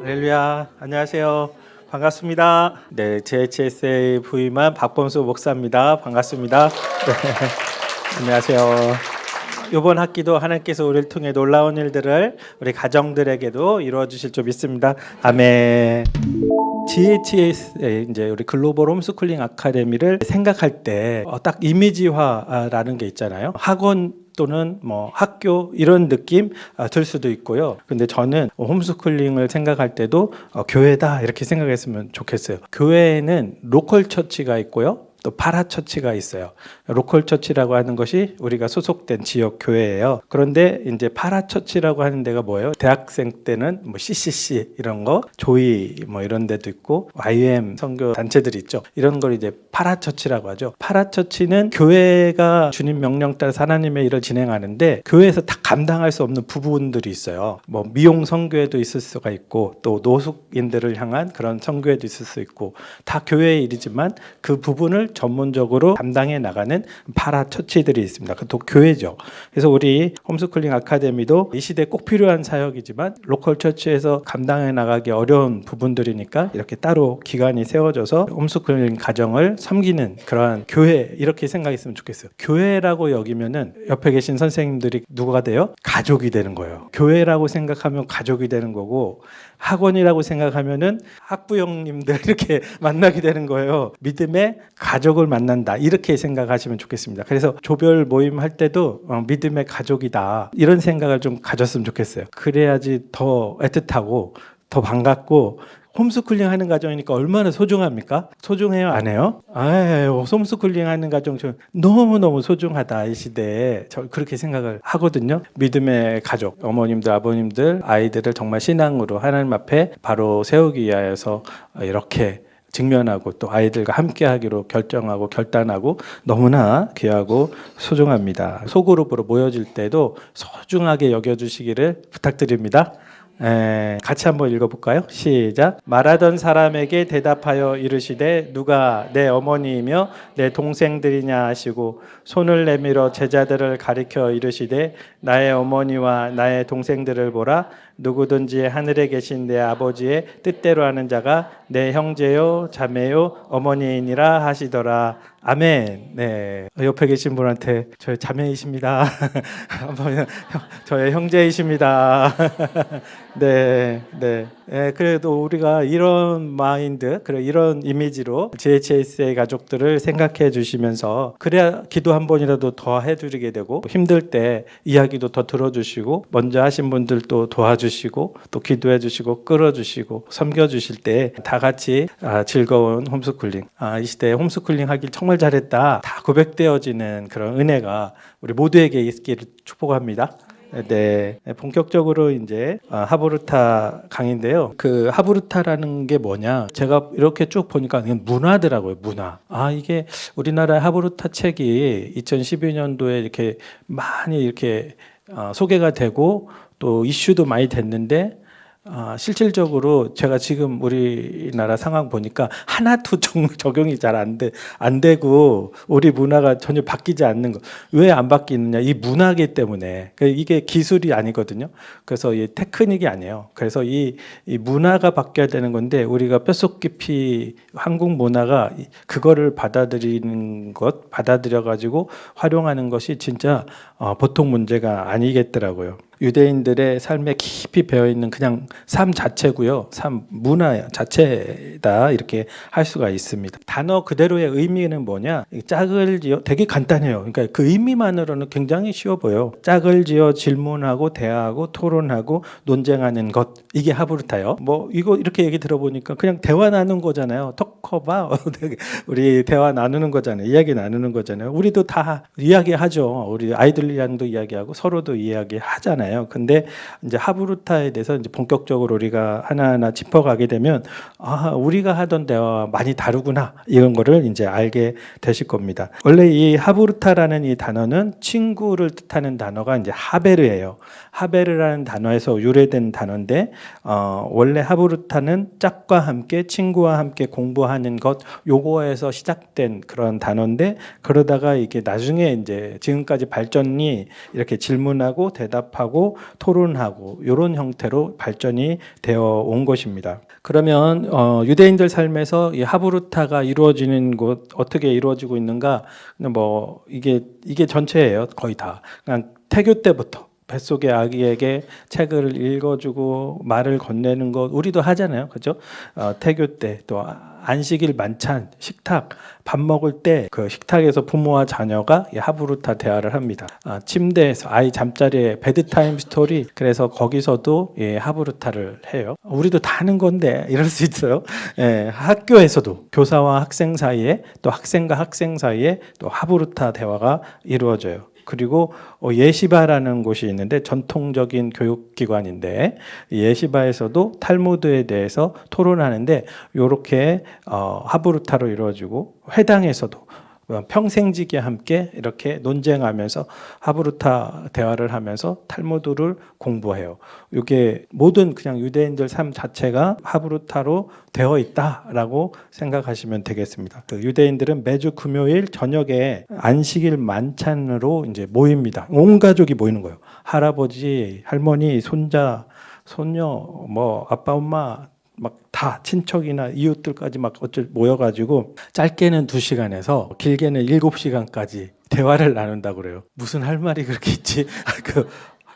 할렐루야. 안녕하세요. 반갑습니다. 네, JHSA 부임한 박범수 목사입니다. 반갑습니다. 네, 안녕하세요. 이번 학기도 하나님께서 우리를 통해 놀라운 일들을 우리 가정들에게도 이루어 주실 줄 믿습니다. 아멘. GHSA 이제 우리 글로벌 홈스쿨링 아카데미를 생각할 때 딱 이미지화라는 게 있잖아요. 학원 또는 뭐 학교 이런 느낌 들 수도 있고요. 근데 저는 홈스쿨링을 생각할 때도 교회다 이렇게 생각했으면 좋겠어요. 교회에는 로컬 처치가 있고요. 또 파라처치가 있어요. 로컬 처치라고 하는 것이 우리가 소속된 지역 교회예요. 그런데 이제 파라처치라고 하는 데가 뭐예요? 대학생 때는 뭐 CCC 이런 거, 조이 뭐 이런 데도 있고 YM 선교 단체들이 있죠. 이런 걸 이제 파라처치라고 하죠. 파라처치는 교회가 주님 명령 따라서 하나님의 일을 진행하는데 교회에서 다 감당할 수 없는 부분들이 있어요. 뭐 미용 선교회도 있을 수가 있고 또 노숙인들을 향한 그런 선교회도 있을 수 있고 다 교회의 일이지만 그 부분을 전문적으로 담당해 나가는 파라처치들이 있습니다. 그것도 교회죠. 그래서 우리 홈스쿨링 아카데미도 이 시대에 꼭 필요한 사역이지만 로컬 처치에서 감당해 나가기 어려운 부분들이니까 이렇게 따로 기관이 세워져서 홈스쿨링 가정을 섬기는 그러한 교회 이렇게 생각했으면 좋겠어요. 교회라고 여기면은 옆에 계신 선생님들이 누가 돼요? 가족이 되는 거예요. 교회라고 생각하면 가족이 되는 거고 학원이라고 생각하면은 학부형님들 이렇게 만나게 되는 거예요. 믿음의 가족을 만난다 이렇게 생각하시면 좋겠습니다. 그래서 조별 모임 할 때도 믿음의 가족이다 이런 생각을 좀 가졌으면 좋겠어요. 그래야지 더 애틋하고 더 반갑고 홈스쿨링 하는 가정이니까 얼마나 소중합니까? 소중해요? 안 해요? 아유, 홈스쿨링 하는 가정 좀 너무너무 소중하다 이 시대에 저 그렇게 생각을 하거든요. 믿음의 가족, 어머님들, 아버님들, 아이들을 정말 신앙으로 하나님 앞에 바로 세우기 위하여서 이렇게 직면하고 또 아이들과 함께하기로 결정하고 결단하고 너무나 귀하고 소중합니다. 소그룹으로 모여질 때도 소중하게 여겨주시기를 부탁드립니다. 같이 한번 읽어볼까요? 시작. 말하던 사람에게 대답하여 이르시되 누가 내 어머니이며 내 동생들이냐 하시고 손을 내밀어 제자들을 가리켜 이르시되 나의 어머니와 나의 동생들을 보라. 누구든지 하늘에 계신 내 아버지의 뜻대로 하는 자가 내 형제요 자매요 어머니이니라 하시더라. 아멘. 네, 옆에 계신 분한테 저의 자매이십니다. 저의 형제이십니다. 네, 네. 그래도 우리가 이런 마인드, 그래 이런 이미지로 GHSA 가족들을 생각해 주시면서 그래야 기도 한 번이라도 더 해드리게 되고 힘들 때 이야기도 더 들어주시고 먼저 하신 분들도 도와주시고 또 기도해 주시고 끌어주시고 섬겨주실 때 다 같이 즐거운 홈스쿨링, 이 시대에 홈스쿨링 하길 정말 잘했다 다 고백되어지는 그런 은혜가 우리 모두에게 있기를 축복합니다. 네, 본격적으로 이제 하브루타 강의인데요. 그 하브루타라는 게 뭐냐? 제가 이렇게 쭉 보니까 그냥 문화더라고요. 문화. 이게 우리나라 하브루타 책이 2012년도에 이렇게 많이 이렇게 소개가 되고 또 이슈도 많이 됐는데 실질적으로 제가 지금 우리나라 상황 보니까 하나도 적용이 잘 안 되고 우리 문화가 전혀 바뀌지 않는 거. 왜 안 바뀌느냐? 이 문화기 때문에. 이게 기술이 아니거든요. 그래서 이 테크닉이 아니에요. 그래서 이 문화가 바뀌어야 되는 건데 우리가 뼛속 깊이 한국 문화가 그거를 받아들여 가지고 활용하는 것이 진짜 보통 문제가 아니겠더라고요. 유대인들의 삶에 깊이 배어있는 그냥 삶 자체고요. 삶 문화 자체다 이렇게 할 수가 있습니다. 단어 그대로의 의미는 뭐냐? 짝을 지어 되게 간단해요. 그러니까 그 의미만으로는 굉장히 쉬워 보여요. 짝을 지어 질문하고 대화하고 토론하고 논쟁하는 것 이게 하브루타요. 뭐 이거 이렇게 얘기 들어보니까 그냥 대화 나누는 거잖아요. 토커바 우리 대화 나누는 거잖아요. 이야기 나누는 거잖아요. 우리도 다 이야기하죠. 우리 아이들이랑도 이야기하고 서로도 이야기하잖아요. 근데 이제 하브루타에 대해서 이제 본격적으로 우리가 하나하나 짚어가게 되면 우리가 하던 대화와 많이 다르구나 이런 거를 이제 알게 되실 겁니다. 원래 이 하브루타라는 이 단어는 친구를 뜻하는 단어가 이제 하베르예요. 하베르라는 단어에서 유래된 단어인데 원래 하브루타는 짝과 함께 친구와 함께 공부하는 것 요거에서 시작된 그런 단어인데 그러다가 이게 나중에 이제 지금까지 발전이 이렇게 질문하고 대답하고 하고 토론하고 이런 형태로 발전이 되어 온 것입니다. 그러면 유대인들 삶에서 이 하브루타가 이루어지는 곳 어떻게 이루어지고 있는가? 뭐 이게 전체예요. 거의 다. 그냥 태교 때부터 뱃속의 아기에게 책을 읽어주고 말을 건네는 것 우리도 하잖아요, 그렇죠? 태교 때 또 안식일 만찬 식탁 밥 먹을 때 그 식탁에서 부모와 자녀가 이 하브루타 대화를 합니다. 침대에서 아이 잠자리에 베드타임 스토리 그래서 거기서도 예, 하브루타를 해요. 우리도 다 하는 건데 이럴 수 있어요. 예, 학교에서도 교사와 학생 사이에 또 학생과 학생 사이에 또 하브루타 대화가 이루어져요. 그리고 예시바라는 곳이 있는데 전통적인 교육기관인데 예시바에서도 탈무드에 대해서 토론하는데 이렇게 하브루타로 이루어지고 회당에서도 평생지기 함께 이렇게 논쟁하면서 하브루타 대화를 하면서 탈무드를 공부해요. 이게 모든 그냥 유대인들 삶 자체가 하브루타로 되어 있다라고 생각하시면 되겠습니다. 그 유대인들은 매주 금요일 저녁에 안식일 만찬으로 이제 모입니다. 온 가족이 모이는 거예요. 할아버지, 할머니, 손자, 손녀, 뭐 아빠, 엄마 막 다 친척이나 이웃들까지 막 어쩔 모여가지고 짧게는 2시간에서 길게는 7시간까지 대화를 나눈다고 그래요. 무슨 할 말이 그렇게 있지?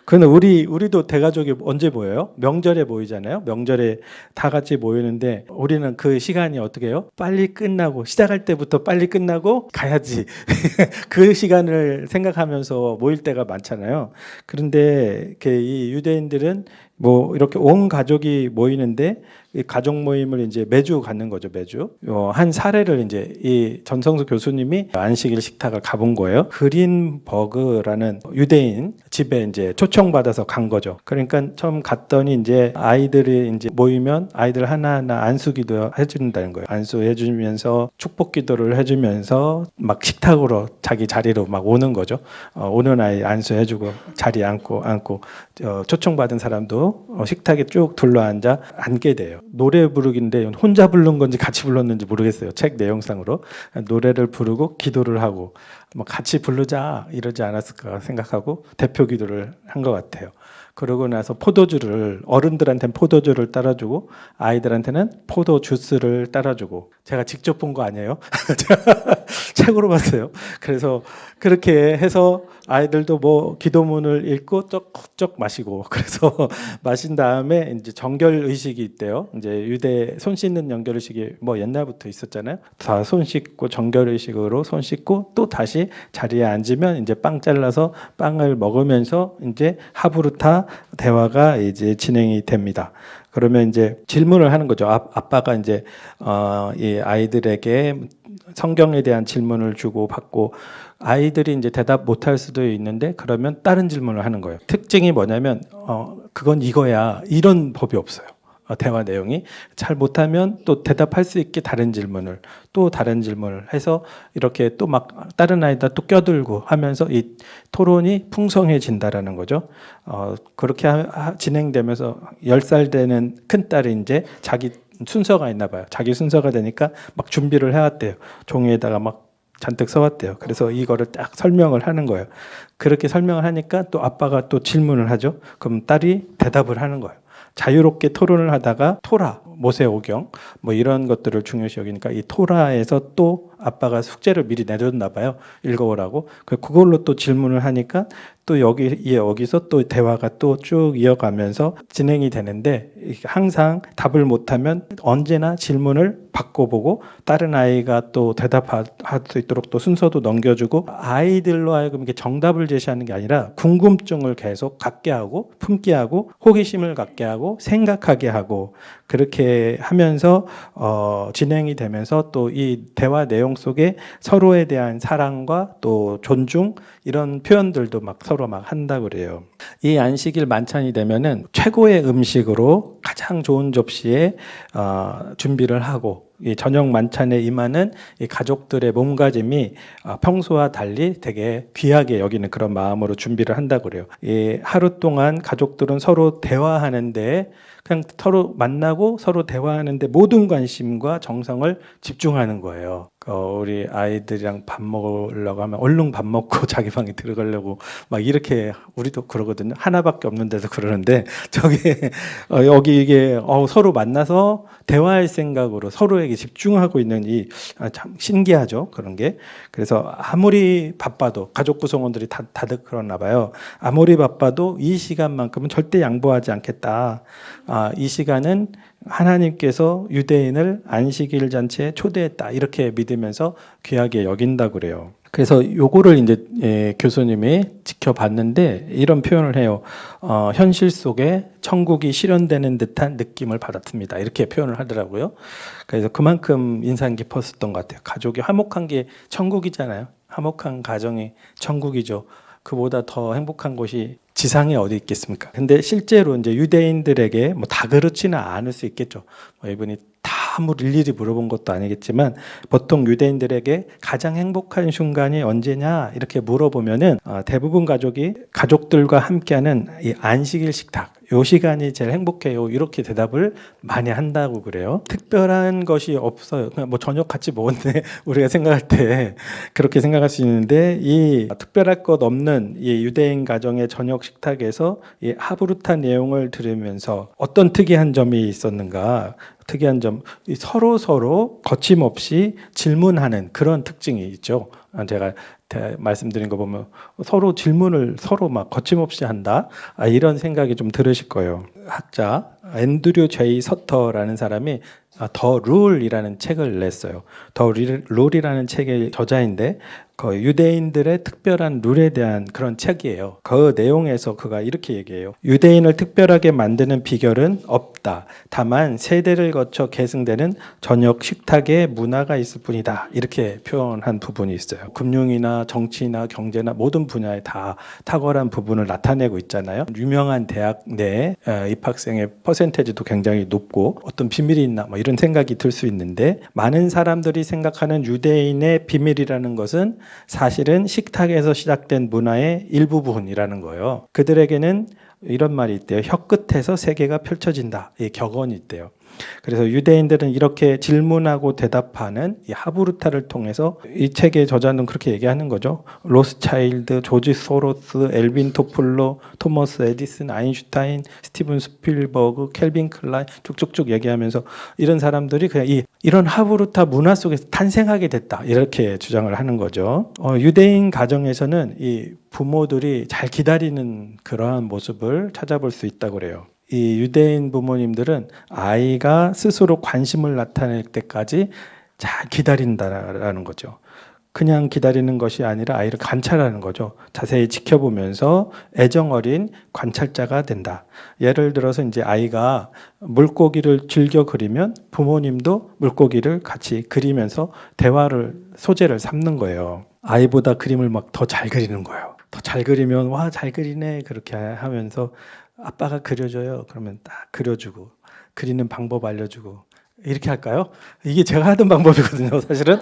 그는 우리도 대가족이 언제 모여요? 명절에 모이잖아요. 명절에 다 같이 모이는데 우리는 그 시간이 어떻게 해요? 빨리 끝나고 시작할 때부터 빨리 끝나고 가야지. 그 시간을 생각하면서 모일 때가 많잖아요. 그런데 이 유대인들은 뭐 이렇게 온 가족이 모이는데 이 가족 모임을 이제 매주 갖는 거죠. 매주 한 사례를 이제 이 전성수 교수님이 안식일 식탁을 가본 거예요. 그린버그라는 유대인 집에 이제 초청받아서 간 거죠. 그러니까 처음 갔더니 이제 아이들이 이제 모이면 아이들 하나하나 안수기도 해준다는 거예요. 안수해주면서 축복 기도를 해주면서 막 식탁으로 자기 자리로 막 오는 거죠. 오는 아이 안수해주고 자리에 앉고 초청받은 사람도 식탁에 쭉 둘러앉아 앉게 돼요. 노래 부르기인데 혼자 부른 건지 같이 불렀는지 모르겠어요. 책 내용상으로 노래를 부르고 기도를 하고 뭐 같이 부르자 이러지 않았을까 생각하고 대표 기도를 한 것 같아요. 그러고 나서 어른들한테는 포도주를 따라주고 아이들한테는 포도 주스를 따라주고 제가 직접 본 거 아니에요. 책으로 봤어요. 그래서 그렇게 해서 아이들도 뭐 기도문을 읽고 쩍쩍 마시고 그래서 마신 다음에 이제 정결 의식이 있대요. 이제 유대 손 씻는 정결 의식이 뭐 옛날부터 있었잖아요. 다 손 씻고 정결 의식으로 손 씻고 또 다시 자리에 앉으면 이제 빵 잘라서 빵을 먹으면서 이제 하브루타 대화가 이제 진행이 됩니다. 그러면 이제 질문을 하는 거죠. 아빠가 이제 이 아이들에게 성경에 대한 질문을 주고 받고 아이들이 이제 대답 못할 수도 있는데 그러면 다른 질문을 하는 거예요. 특징이 뭐냐면 그건 이거야 이런 법이 없어요. 대화 내용이 잘 못하면 또 대답할 수 있게 다른 질문을 해서 이렇게 또 막 다른 아이다 또 껴들고 하면서 이 토론이 풍성해진다라는 거죠. 그렇게 진행되면서 10살 되는 큰 딸이 이제 자기 순서가 있나 봐요. 자기 순서가 되니까 막 준비를 해왔대요. 종이에다가 막 잔뜩 써왔대요. 그래서 이거를 딱 설명을 하는 거예요. 그렇게 설명을 하니까 또 아빠가 또 질문을 하죠. 그럼 딸이 대답을 하는 거예요. 자유롭게 토론을 하다가 토라, 모세오경 뭐 이런 것들을 중요시 여기니까 이 토라에서 또 아빠가 숙제를 미리 내줬나 봐요. 읽어오라고. 그걸로 또 질문을 하니까 또 여기서 또 대화가 또 쭉 이어가면서 진행이 되는데 항상 답을 못하면 언제나 질문을 바꿔보고 다른 아이가 또 대답할 수 있도록 또 순서도 넘겨주고 아이들로 하여금 이렇게 정답을 제시하는 게 아니라 궁금증을 계속 갖게 하고 품게 하고 호기심을 갖게 하고 생각하게 하고 그렇게 하면서 진행이 되면서 또 이 대화 내용 속에 서로에 대한 사랑과 또 존중 이런 표현들도 막 서로 막 한다고 그래요. 이 안식일 만찬이 되면은 최고의 음식으로 가장 좋은 접시에 준비를 하고 이 저녁 만찬에 임하는 이 가족들의 몸가짐이 평소와 달리 되게 귀하게 여기는 그런 마음으로 준비를 한다고 그래요. 이 하루 동안 가족들은 서로 대화하는데 그냥 서로 만나고 서로 대화하는데 모든 관심과 정성을 집중하는 거예요. 우리 아이들이랑 밥 먹으려고 하면 얼른 밥 먹고 자기 방에 들어가려고 막 이렇게 우리도 그러거든요. 하나밖에 없는데도 그러는데 저게 여기 이게 서로 만나서 대화할 생각으로 서로에게 집중하고 있는 이 참 신기하죠. 그런 게. 그래서 아무리 바빠도 가족 구성원들이 다들 그러나 봐요. 아무리 바빠도 이 시간만큼은 절대 양보하지 않겠다. 이 시간은 하나님께서 유대인을 안식일 잔치에 초대했다 이렇게 믿으면서 귀하게 여긴다고 그래요. 그래서 요거를 이제 교수님이 지켜봤는데 이런 표현을 해요. 현실 속에 천국이 실현되는 듯한 느낌을 받았습니다. 이렇게 표현을 하더라고요. 그래서 그만큼 인상 깊었었던 것 같아요. 가족이 화목한 게 천국이잖아요. 화목한 가정이 천국이죠. 그보다 더 행복한 곳이 지상에 어디 있겠습니까? 근데 실제로 이제 유대인들에게 뭐 다 그렇지는 않을 수 있겠죠. 이분이 다 일일이 물어본 것도 아니겠지만 보통 유대인들에게 가장 행복한 순간이 언제냐 이렇게 물어보면은 대부분 가족들과 함께하는 이 안식일 식탁 요 시간이 제일 행복해요. 이렇게 대답을 많이 한다고 그래요. 특별한 것이 없어요. 그냥 뭐 저녁 같이 먹었네. 우리가 생각할 때 그렇게 생각할 수 있는데 이 특별할 것 없는 이 유대인 가정의 저녁 식탁에서 이 하브루타 내용을 들으면서 어떤 특이한 점이 있었는가? 특이한 점, 서로 거침없이 질문하는 그런 특징이 있죠. 제가 말씀드린 거 보면 서로 질문을 서로 막 거침없이 한다. 이런 생각이 좀 들으실 거예요. 학자 앤드류 제이 서터라는 사람이 더 룰이라는 책을 냈어요. 더 룰이라는 책의 저자인데 그 유대인들의 특별한 룰에 대한 그런 책이에요. 그 내용에서 그가 이렇게 얘기해요. 유대인을 특별하게 만드는 비결은 없다. 다만 세대를 거쳐 계승되는 저녁 식탁의 문화가 있을 뿐이다. 이렇게 표현한 부분이 있어요. 금융이나 정치나 경제나 모든 분야에 다 탁월한 부분을 나타내고 있잖아요. 유명한 대학 내 입학생의 퍼센테이지도 굉장히 높고 어떤 비밀이 있나 뭐 이런 생각이 들 수 있는데 많은 사람들이 생각하는 유대인의 비밀이라는 것은 사실은 식탁에서 시작된 문화의 일부분이라는 거예요. 그들에게는 이런 말이 있대요. 혀끝에서 세계가 펼쳐진다. 이 격언이 있대요. 그래서 유대인들은 이렇게 질문하고 대답하는 이 하브루타를 통해서 이 책의 저자는 그렇게 얘기하는 거죠. 로스차일드, 조지 소로스, 엘빈 토플러, 토머스 에디슨, 아인슈타인, 스티븐 스필버그, 켈빈 클라인 쭉쭉쭉 얘기하면서 이런 사람들이 그냥 이런 하브루타 문화 속에서 탄생하게 됐다 이렇게 주장을 하는 거죠. 유대인 가정에서는 이 부모들이 잘 기다리는 그러한 모습을 찾아볼 수 있다고 그래요. 이 유대인 부모님들은 아이가 스스로 관심을 나타낼 때까지 잘 기다린다라는 거죠. 그냥 기다리는 것이 아니라 아이를 관찰하는 거죠. 자세히 지켜보면서 애정 어린 관찰자가 된다. 예를 들어서 이제 아이가 물고기를 즐겨 그리면 부모님도 물고기를 같이 그리면서 소재를 삼는 거예요. 아이보다 그림을 막 더 잘 그리는 거예요. 더 잘 그리면 와, 잘 그리네 그렇게 하면서 아빠가 그려줘요. 그러면 딱 그려주고 그리는 방법 알려주고 이렇게 할까요? 이게 제가 하던 방법이거든요. 사실은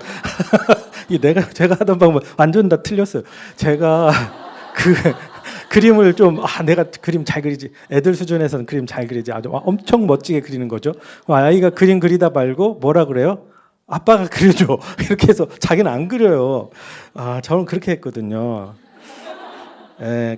제가 하던 방법 완전 다 틀렸어요. 제가 그림을 좀 내가 그림 잘 그리지. 애들 수준에서는 그림 잘 그리지. 아주 엄청 멋지게 그리는 거죠. 아이가 그림 그리다 말고 뭐라 그래요? 아빠가 그려줘. 이렇게 해서 자기는 안 그려요. 저는 그렇게 했거든요.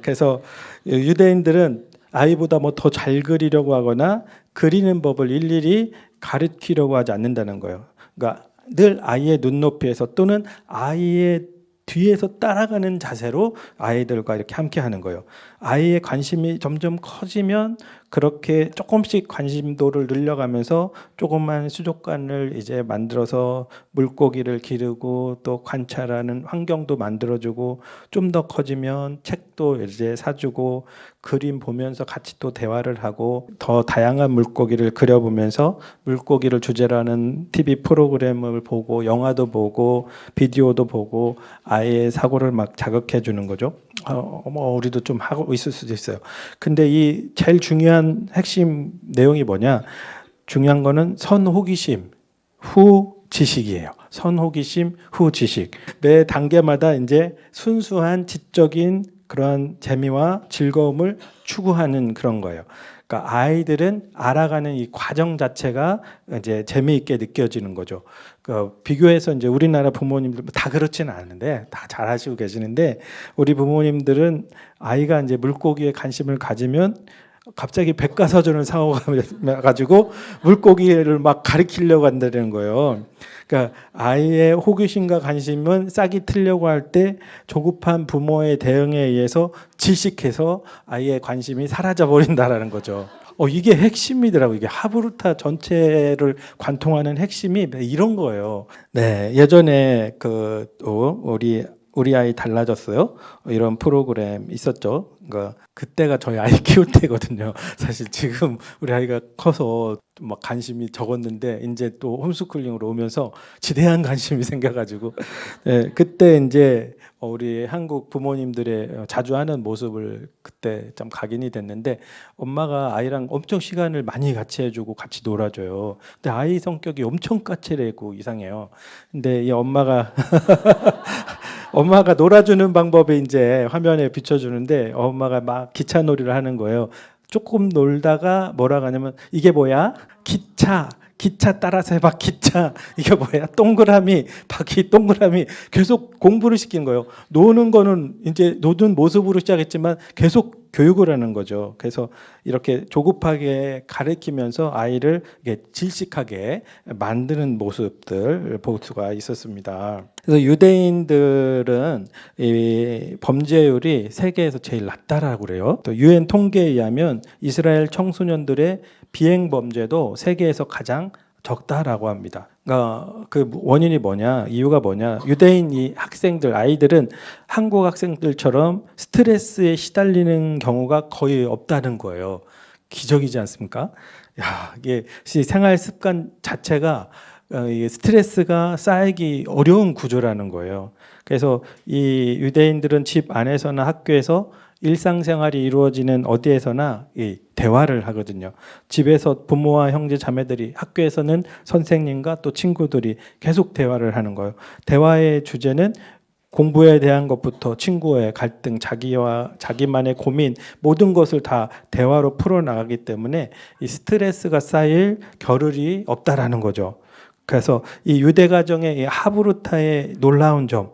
그래서 유대인들은 아이보다 뭐 더 잘 그리려고 하거나 그리는 법을 일일이 가르치려고 하지 않는다는 거예요. 그러니까 늘 아이의 눈높이에서 또는 아이의 뒤에서 따라가는 자세로 아이들과 이렇게 함께 하는 거예요. 아이의 관심이 점점 커지면 그렇게 조금씩 관심도를 늘려가면서 조그만 수족관을 이제 만들어서 물고기를 기르고 또 관찰하는 환경도 만들어주고 좀 더 커지면 책도 이제 사주고 그림 보면서 같이 또 대화를 하고 더 다양한 물고기를 그려보면서 물고기를 주제로 하는 TV 프로그램을 보고 영화도 보고 비디오도 보고 아이의 사고를 막 자극해 주는 거죠. 우리도 좀 하고 있을 수도 있어요. 근데 이 제일 중요한 핵심 내용이 뭐냐? 중요한 거는 선호기심 후 지식이에요. 선호기심 후 지식. 매 단계마다 이제 순수한 지적인 그런 재미와 즐거움을 추구하는 그런 거예요. 그러니까 아이들은 알아가는 이 과정 자체가 이제 재미있게 느껴지는 거죠. 비교해서 이제 우리나라 부모님들 다 그렇지는 않은데 다 잘하시고 계시는데 우리 부모님들은 아이가 이제 물고기에 관심을 가지면 갑자기 백과사전을 사와가지고 물고기를 막 가리키려고 한다는 거예요. 그러니까 아이의 호기심과 관심은 싹이 트려고 할 때 조급한 부모의 대응에 의해서 질식해서 아이의 관심이 사라져 버린다라는 거죠. 이게 핵심이더라고요. 이게 하브루타 전체를 관통하는 핵심이 이런 거예요. 네, 예전에 우리 아이 달라졌어요. 이런 프로그램 있었죠. 그러니까 그때가 저희 아이 키울 때거든요. 사실 지금 우리 아이가 커서 막 관심이 적었는데 이제 또 홈스쿨링으로 오면서 지대한 관심이 생겨가지고 네, 그때 이제 우리 한국 부모님들의 자주 하는 모습을 그때 좀 각인이 됐는데 엄마가 아이랑 엄청 시간을 많이 같이 해주고 같이 놀아줘요. 근데 아이 성격이 엄청 까칠하고 이상해요. 근데 이 엄마가 놀아주는 방법이 이제 화면에 비춰주는데 엄마가 막 기차놀이를 하는 거예요. 조금 놀다가 뭐라고 하냐면 이게 뭐야? 기차 따라서 해봐. 기차 이게 뭐야? 동그라미 바퀴 동그라미 계속 공부를 시키는 거예요. 노는 거는 이제 노는 모습으로 시작했지만 계속 교육을 하는 거죠. 그래서 이렇게 조급하게 가르치면서 아이를 질식하게 만드는 모습들 볼 수가 있었습니다. 그래서 유대인들은 이 범죄율이 세계에서 제일 낮다라고 그래요. 또 유엔 통계에 의하면 이스라엘 청소년들의 비행 범죄도 세계에서 가장 적다라고 합니다. 그러니까 그 원인이 뭐냐, 이유가 뭐냐? 유대인 이 학생들, 아이들은 한국 학생들처럼 스트레스에 시달리는 경우가 거의 없다는 거예요. 기적이지 않습니까? 야, 이게 생활 습관 자체가 이게 스트레스가 쌓이기 어려운 구조라는 거예요. 그래서 이 유대인들은 집 안에서나 학교에서 일상생활이 이루어지는 어디에서나 이 대화를 하거든요. 집에서 부모와 형제 자매들이, 학교에서는 선생님과 또 친구들이 계속 대화를 하는 거예요. 대화의 주제는 공부에 대한 것부터 친구의 갈등, 자기만의 고민, 모든 것을 다 대화로 풀어나가기 때문에 이 스트레스가 쌓일 겨를이 없다라는 거죠. 그래서 이 유대 가정의 이 하브루타의 놀라운 점,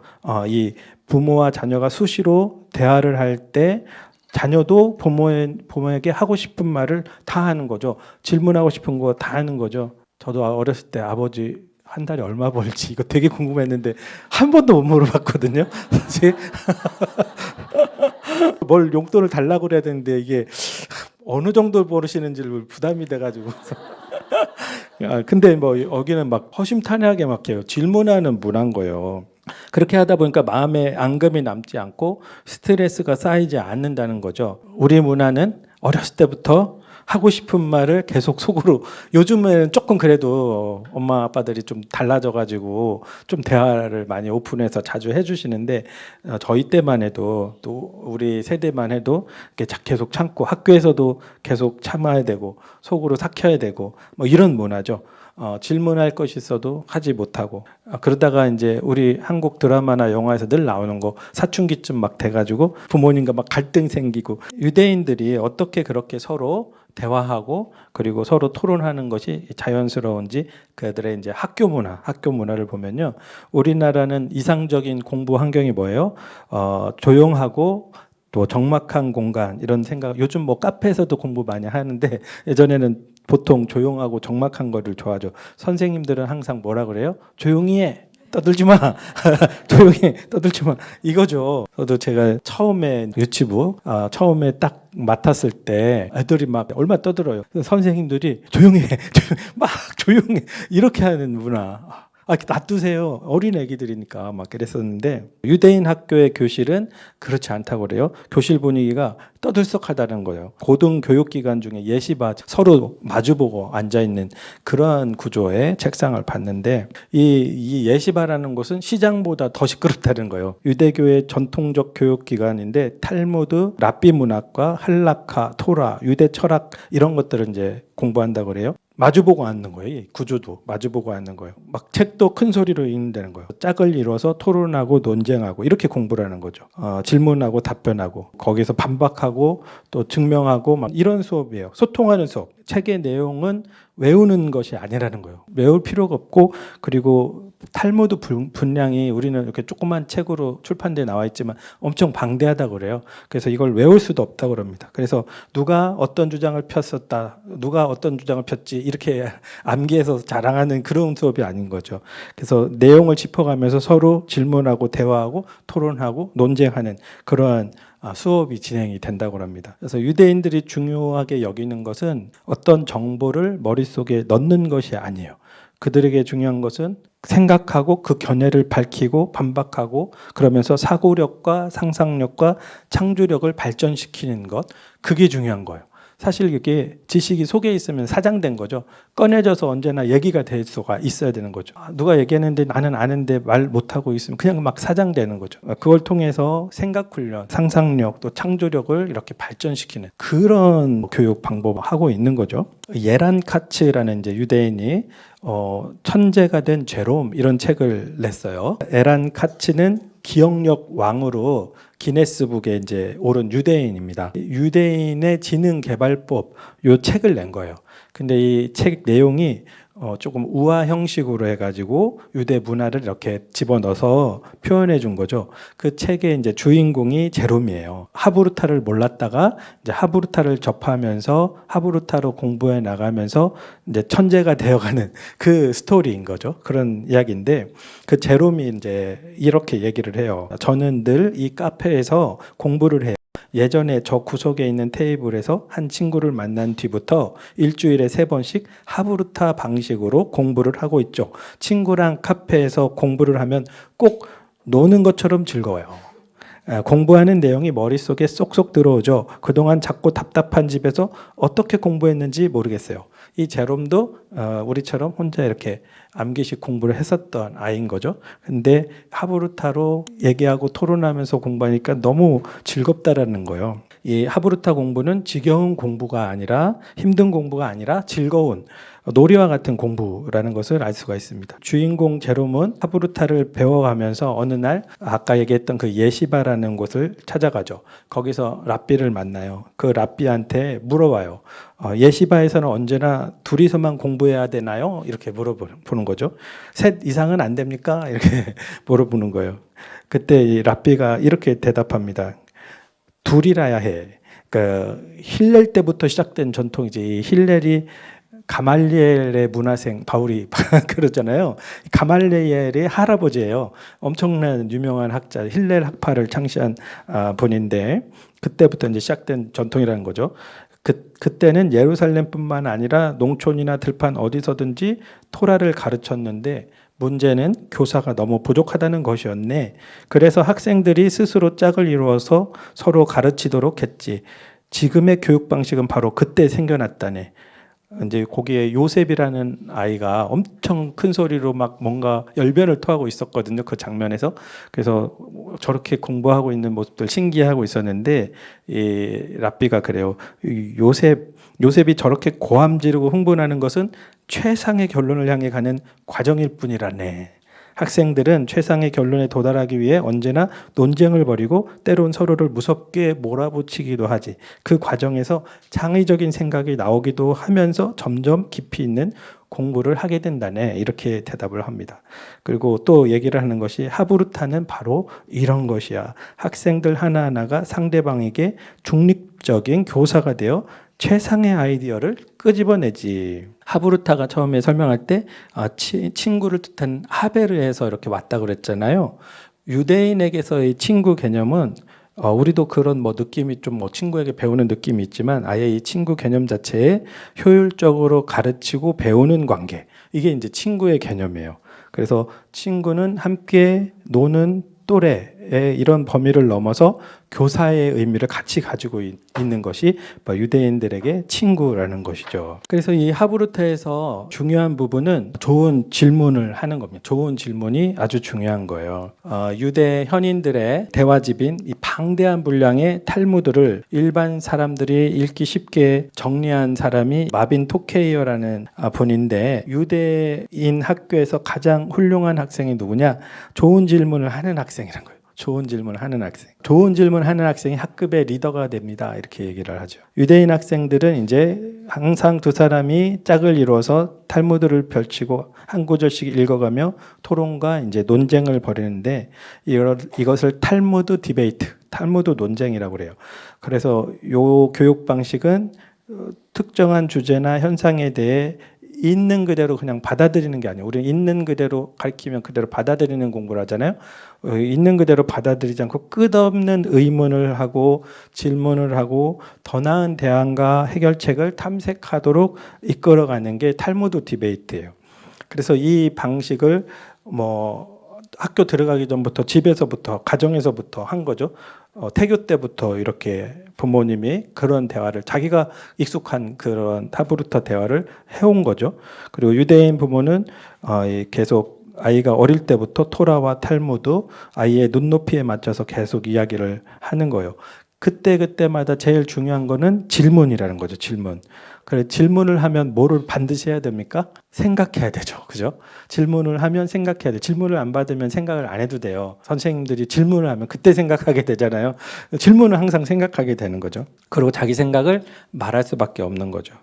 이 부모와 자녀가 수시로 대화를 할 때 자녀도 부모에게 하고 싶은 말을 다 하는 거죠. 질문하고 싶은 거 다 하는 거죠. 저도 어렸을 때 아버지 한 달에 얼마 벌지 이거 되게 궁금했는데 한 번도 못 물어봤거든요. 사실 뭘 용돈을 달라고 그래야 되는데 이게 어느 정도 벌으시는지를 부담이 돼가지고. 근데 뭐 여기는 막 허심탄회하게 막 해요. 질문하는 문화인 거예요. 그렇게 하다 보니까 마음에 앙금이 남지 않고 스트레스가 쌓이지 않는다는 거죠. 우리 문화는 어렸을 때부터 하고 싶은 말을 계속 속으로, 요즘에는 조금 그래도 엄마 아빠들이 좀 달라져가지고 좀 대화를 많이 오픈해서 자주 해주시는데 저희 때만 해도 또 우리 세대만 해도 계속 참고 학교에서도 계속 참아야 되고 속으로 삭혀야 되고 뭐 이런 문화죠. 질문할 것이 있어도 하지 못하고 그러다가 이제 우리 한국 드라마나 영화에서 늘 나오는 거 사춘기쯤 막 돼가지고 부모님과 막 갈등 생기고, 유대인들이 어떻게 그렇게 서로 대화하고 그리고 서로 토론하는 것이 자연스러운지 그들의 이제 학교 문화를 보면요, 우리나라는 이상적인 공부 환경이 뭐예요? 조용하고 또 적막한 공간, 이런 생각. 요즘 뭐 카페에서도 공부 많이 하는데 예전에는 보통 조용하고 적막한 거를 좋아하죠. 선생님들은 항상 뭐라 그래요? 조용히 해. 떠들지 마. 조용히 해. 떠들지 마. 이거죠. 저도 제가 처음에 유치부 처음에 딱 맡았을 때 애들이 막 얼마나 떠들어요. 선생님들이 조용히 해. 막 조용히 해. 이렇게 하는 문화. 놔두세요. 어린 애기들이니까 막 그랬었는데, 유대인 학교의 교실은 그렇지 않다고 그래요. 교실 분위기가 떠들썩하다는 거예요. 고등 교육 기관 중에 예시바, 서로 마주보고 앉아 있는 그러한 구조의 책상을 봤는데, 이 예시바라는 곳은 시장보다 더 시끄럽다는 거예요. 유대교의 전통적 교육 기관인데 탈무드, 랍비 문학과 할라카, 토라, 유대 철학 이런 것들을 이제 공부한다고 그래요. 마주보고 앉는 거예요. 이 구조도 마주보고 앉는 거예요. 막 책도 큰 소리로 읽는다는 거예요. 짝을 이뤄서 토론하고 논쟁하고 이렇게 공부를 하는 거죠. 질문하고 답변하고 거기서 반박하고 또 증명하고 막 이런 수업이에요. 소통하는 수업. 책의 내용은 외우는 것이 아니라는 거예요. 외울 필요가 없고, 그리고 탈무드 분량이 우리는 이렇게 조그만 책으로 출판돼 나와 있지만 엄청 방대하다고 그래요. 그래서 이걸 외울 수도 없다고 그럽니다. 그래서 누가 어떤 주장을 폈었다, 누가 어떤 주장을 폈지 이렇게 암기해서 자랑하는 그런 수업이 아닌 거죠. 그래서 내용을 짚어가면서 서로 질문하고 대화하고 토론하고 논쟁하는 그러한 수업이 진행이 된다고 합니다. 그래서 유대인들이 중요하게 여기는 것은 어떤 정보를 머릿속에 넣는 것이 아니에요. 그들에게 중요한 것은 생각하고 그 견해를 밝히고 반박하고 그러면서 사고력과 상상력과 창조력을 발전시키는 것, 그게 중요한 거예요. 사실 이게 지식이 속에 있으면 사장된 거죠. 꺼내져서 언제나 얘기가 될 수가 있어야 되는 거죠. 누가 얘기했는데 나는 아는데 말 못하고 있으면 그냥 막 사장되는 거죠. 그걸 통해서 생각 훈련, 상상력 또 창조력을 이렇게 발전시키는 그런 교육 방법을 하고 있는 거죠. 예란 카츠라는 이제 유대인이 천재가 된 제롬 이런 책을 냈어요. 에란 카츠는 기억력 왕으로 기네스북에 이제 오른 유대인입니다. 유대인의 지능 개발법 요 책을 낸 거예요. 근데 이 책 내용이 조금 우화 형식으로 해가지고 유대 문화를 이렇게 집어넣어서 표현해 준 거죠. 그 책의 이제 주인공이 제롬이에요. 하브루타를 몰랐다가 이제 하브루타를 접하면서 하브루타로 공부해 나가면서 이제 천재가 되어가는 그 스토리인 거죠. 그런 이야기인데 그 제롬이 이제 이렇게 얘기를 해요. 저는 늘 이 카페에서 공부를 해요. 예전에 저 구석에 있는 테이블에서 한 친구를 만난 뒤부터 일주일에 3번씩 하브루타 방식으로 공부를 하고 있죠. 친구랑 카페에서 공부를 하면 꼭 노는 것처럼 즐거워요. 공부하는 내용이 머릿속에 쏙쏙 들어오죠. 그동안 작고 답답한 집에서 어떻게 공부했는지 모르겠어요. 이 제롬도 우리처럼 혼자 이렇게 암기식 공부를 했었던 아이인 거죠. 근데 하브루타로 얘기하고 토론하면서 공부하니까 너무 즐겁다라는 거예요. 이 하브루타 공부는 지겨운 공부가 아니라 힘든 공부가 아니라 즐거운 놀이와 같은 공부라는 것을 알 수가 있습니다. 주인공 제롬은 하브루타를 배워가면서 어느 날 아까 얘기했던 그 예시바라는 곳을 찾아가죠. 거기서 랍비를 만나요. 그 랍비한테 물어봐요. 예시바에서는 언제나 둘이서만 공부해야 되나요? 이렇게 물어보는 거죠. 셋 이상은 안 됩니까? 이렇게 물어보는 거예요. 그때 이 랍비가 이렇게 대답합니다. 둘이라야 해. 그러니까 힐렐 때부터 시작된 전통이지. 힐렐이 가말리엘의 문화생 바울이 그러잖아요. 가말리엘의 할아버지예요. 엄청난 유명한 학자 힐렐 학파를 창시한 분인데 그때부터 이제 시작된 전통이라는 거죠. 그때는 예루살렘뿐만 아니라 농촌이나 들판 어디서든지 토라를 가르쳤는데 문제는 교사가 너무 부족하다는 것이었네. 그래서 학생들이 스스로 짝을 이루어서 서로 가르치도록 했지. 지금의 교육 방식은 바로 그때 생겨났다네. 이제 거기에 요셉이라는 아이가 엄청 큰 소리로 막 뭔가 열변을 토하고 있었거든요. 그 장면에서. 그래서 저렇게 공부하고 있는 모습들 신기해하고 있었는데 이 랍비가 그래요. 요셉이 저렇게 고함 지르고 흥분하는 것은 최상의 결론을 향해 가는 과정일 뿐이라네. 학생들은 최상의 결론에 도달하기 위해 언제나 논쟁을 벌이고 때론 서로를 무섭게 몰아붙이기도 하지. 그 과정에서 창의적인 생각이 나오기도 하면서 점점 깊이 있는 공부를 하게 된다네. 이렇게 대답을 합니다. 그리고 또 얘기를 하는 것이 하브루타는 바로 이런 것이야. 학생들 하나하나가 상대방에게 중립적인 교사가 되어 최상의 아이디어를 끄집어내지. 하브루타가 처음에 설명할 때 친구를 뜻한 하베르에서 이렇게 왔다 그랬잖아요. 유대인에게서의 친구 개념은 우리도 그런 느낌이 좀 친구에게 배우는 느낌이 있지만 아예 이 친구 개념 자체에 효율적으로 가르치고 배우는 관계, 이게 이제 친구의 개념이에요. 그래서 친구는 함께 노는 또래, 유대의 이런 범위를 넘어서 교사의 의미를 같이 가지고 있는 것이 유대인들에게 친구라는 것이죠. 그래서 이 하브루타에서 중요한 부분은 좋은 질문을 하는 겁니다. 좋은 질문이 아주 중요한 거예요. 유대 현인들의 대화집인 이 방대한 분량의 탈무드를 일반 사람들이 읽기 쉽게 정리한 사람이 마빈 토케이어라는 분인데, 유대인 학교에서 가장 훌륭한 학생이 누구냐? 좋은 질문을 하는 학생이란 거예요. 좋은 질문을 하는 학생. 좋은 질문하는 학생이 학급의 리더가 됩니다. 이렇게 얘기를 하죠. 유대인 학생들은 이제 항상 두 사람이 짝을 이루어서 탈무드를 펼치고 한 구절씩 읽어가며 토론과 이제 논쟁을 벌이는데, 이것을 탈무드 디베이트, 탈무드 논쟁이라고 그래요. 그래서 요 교육 방식은 특정한 주제나 현상에 대해 있는 그대로 그냥 받아들이는 게 아니에요. 우리는 있는 그대로 가르치면 그대로 받아들이는 공부를 하잖아요. 있는 그대로 받아들이지 않고 끝없는 의문을 하고 질문을 하고 더 나은 대안과 해결책을 탐색하도록 이끌어가는 게 탈무드 디베이트예요. 그래서 이 방식을 학교 들어가기 전부터, 집에서부터, 가정에서부터 한 거죠. 태교 때부터 이렇게 부모님이 그런 대화를, 자기가 익숙한 그런 하브루타 대화를 해온 거죠. 그리고 유대인 부모는 계속 아이가 어릴 때부터 토라와 탈무드, 아이의 눈높이에 맞춰서 계속 이야기를 하는 거예요. 그때마다 제일 중요한 거는 질문이라는 거죠. 질문. 그래, 질문을 하면 뭐를 반드시 해야 됩니까? 생각해야 되죠. 그죠? 질문을 하면 생각해야 돼. 질문을 안 받으면 생각을 안 해도 돼요. 선생님들이 질문을 하면 그때 생각하게 되잖아요. 질문은 항상 생각하게 되는 거죠. 그리고 자기 생각을 말할 수밖에 없는 거죠.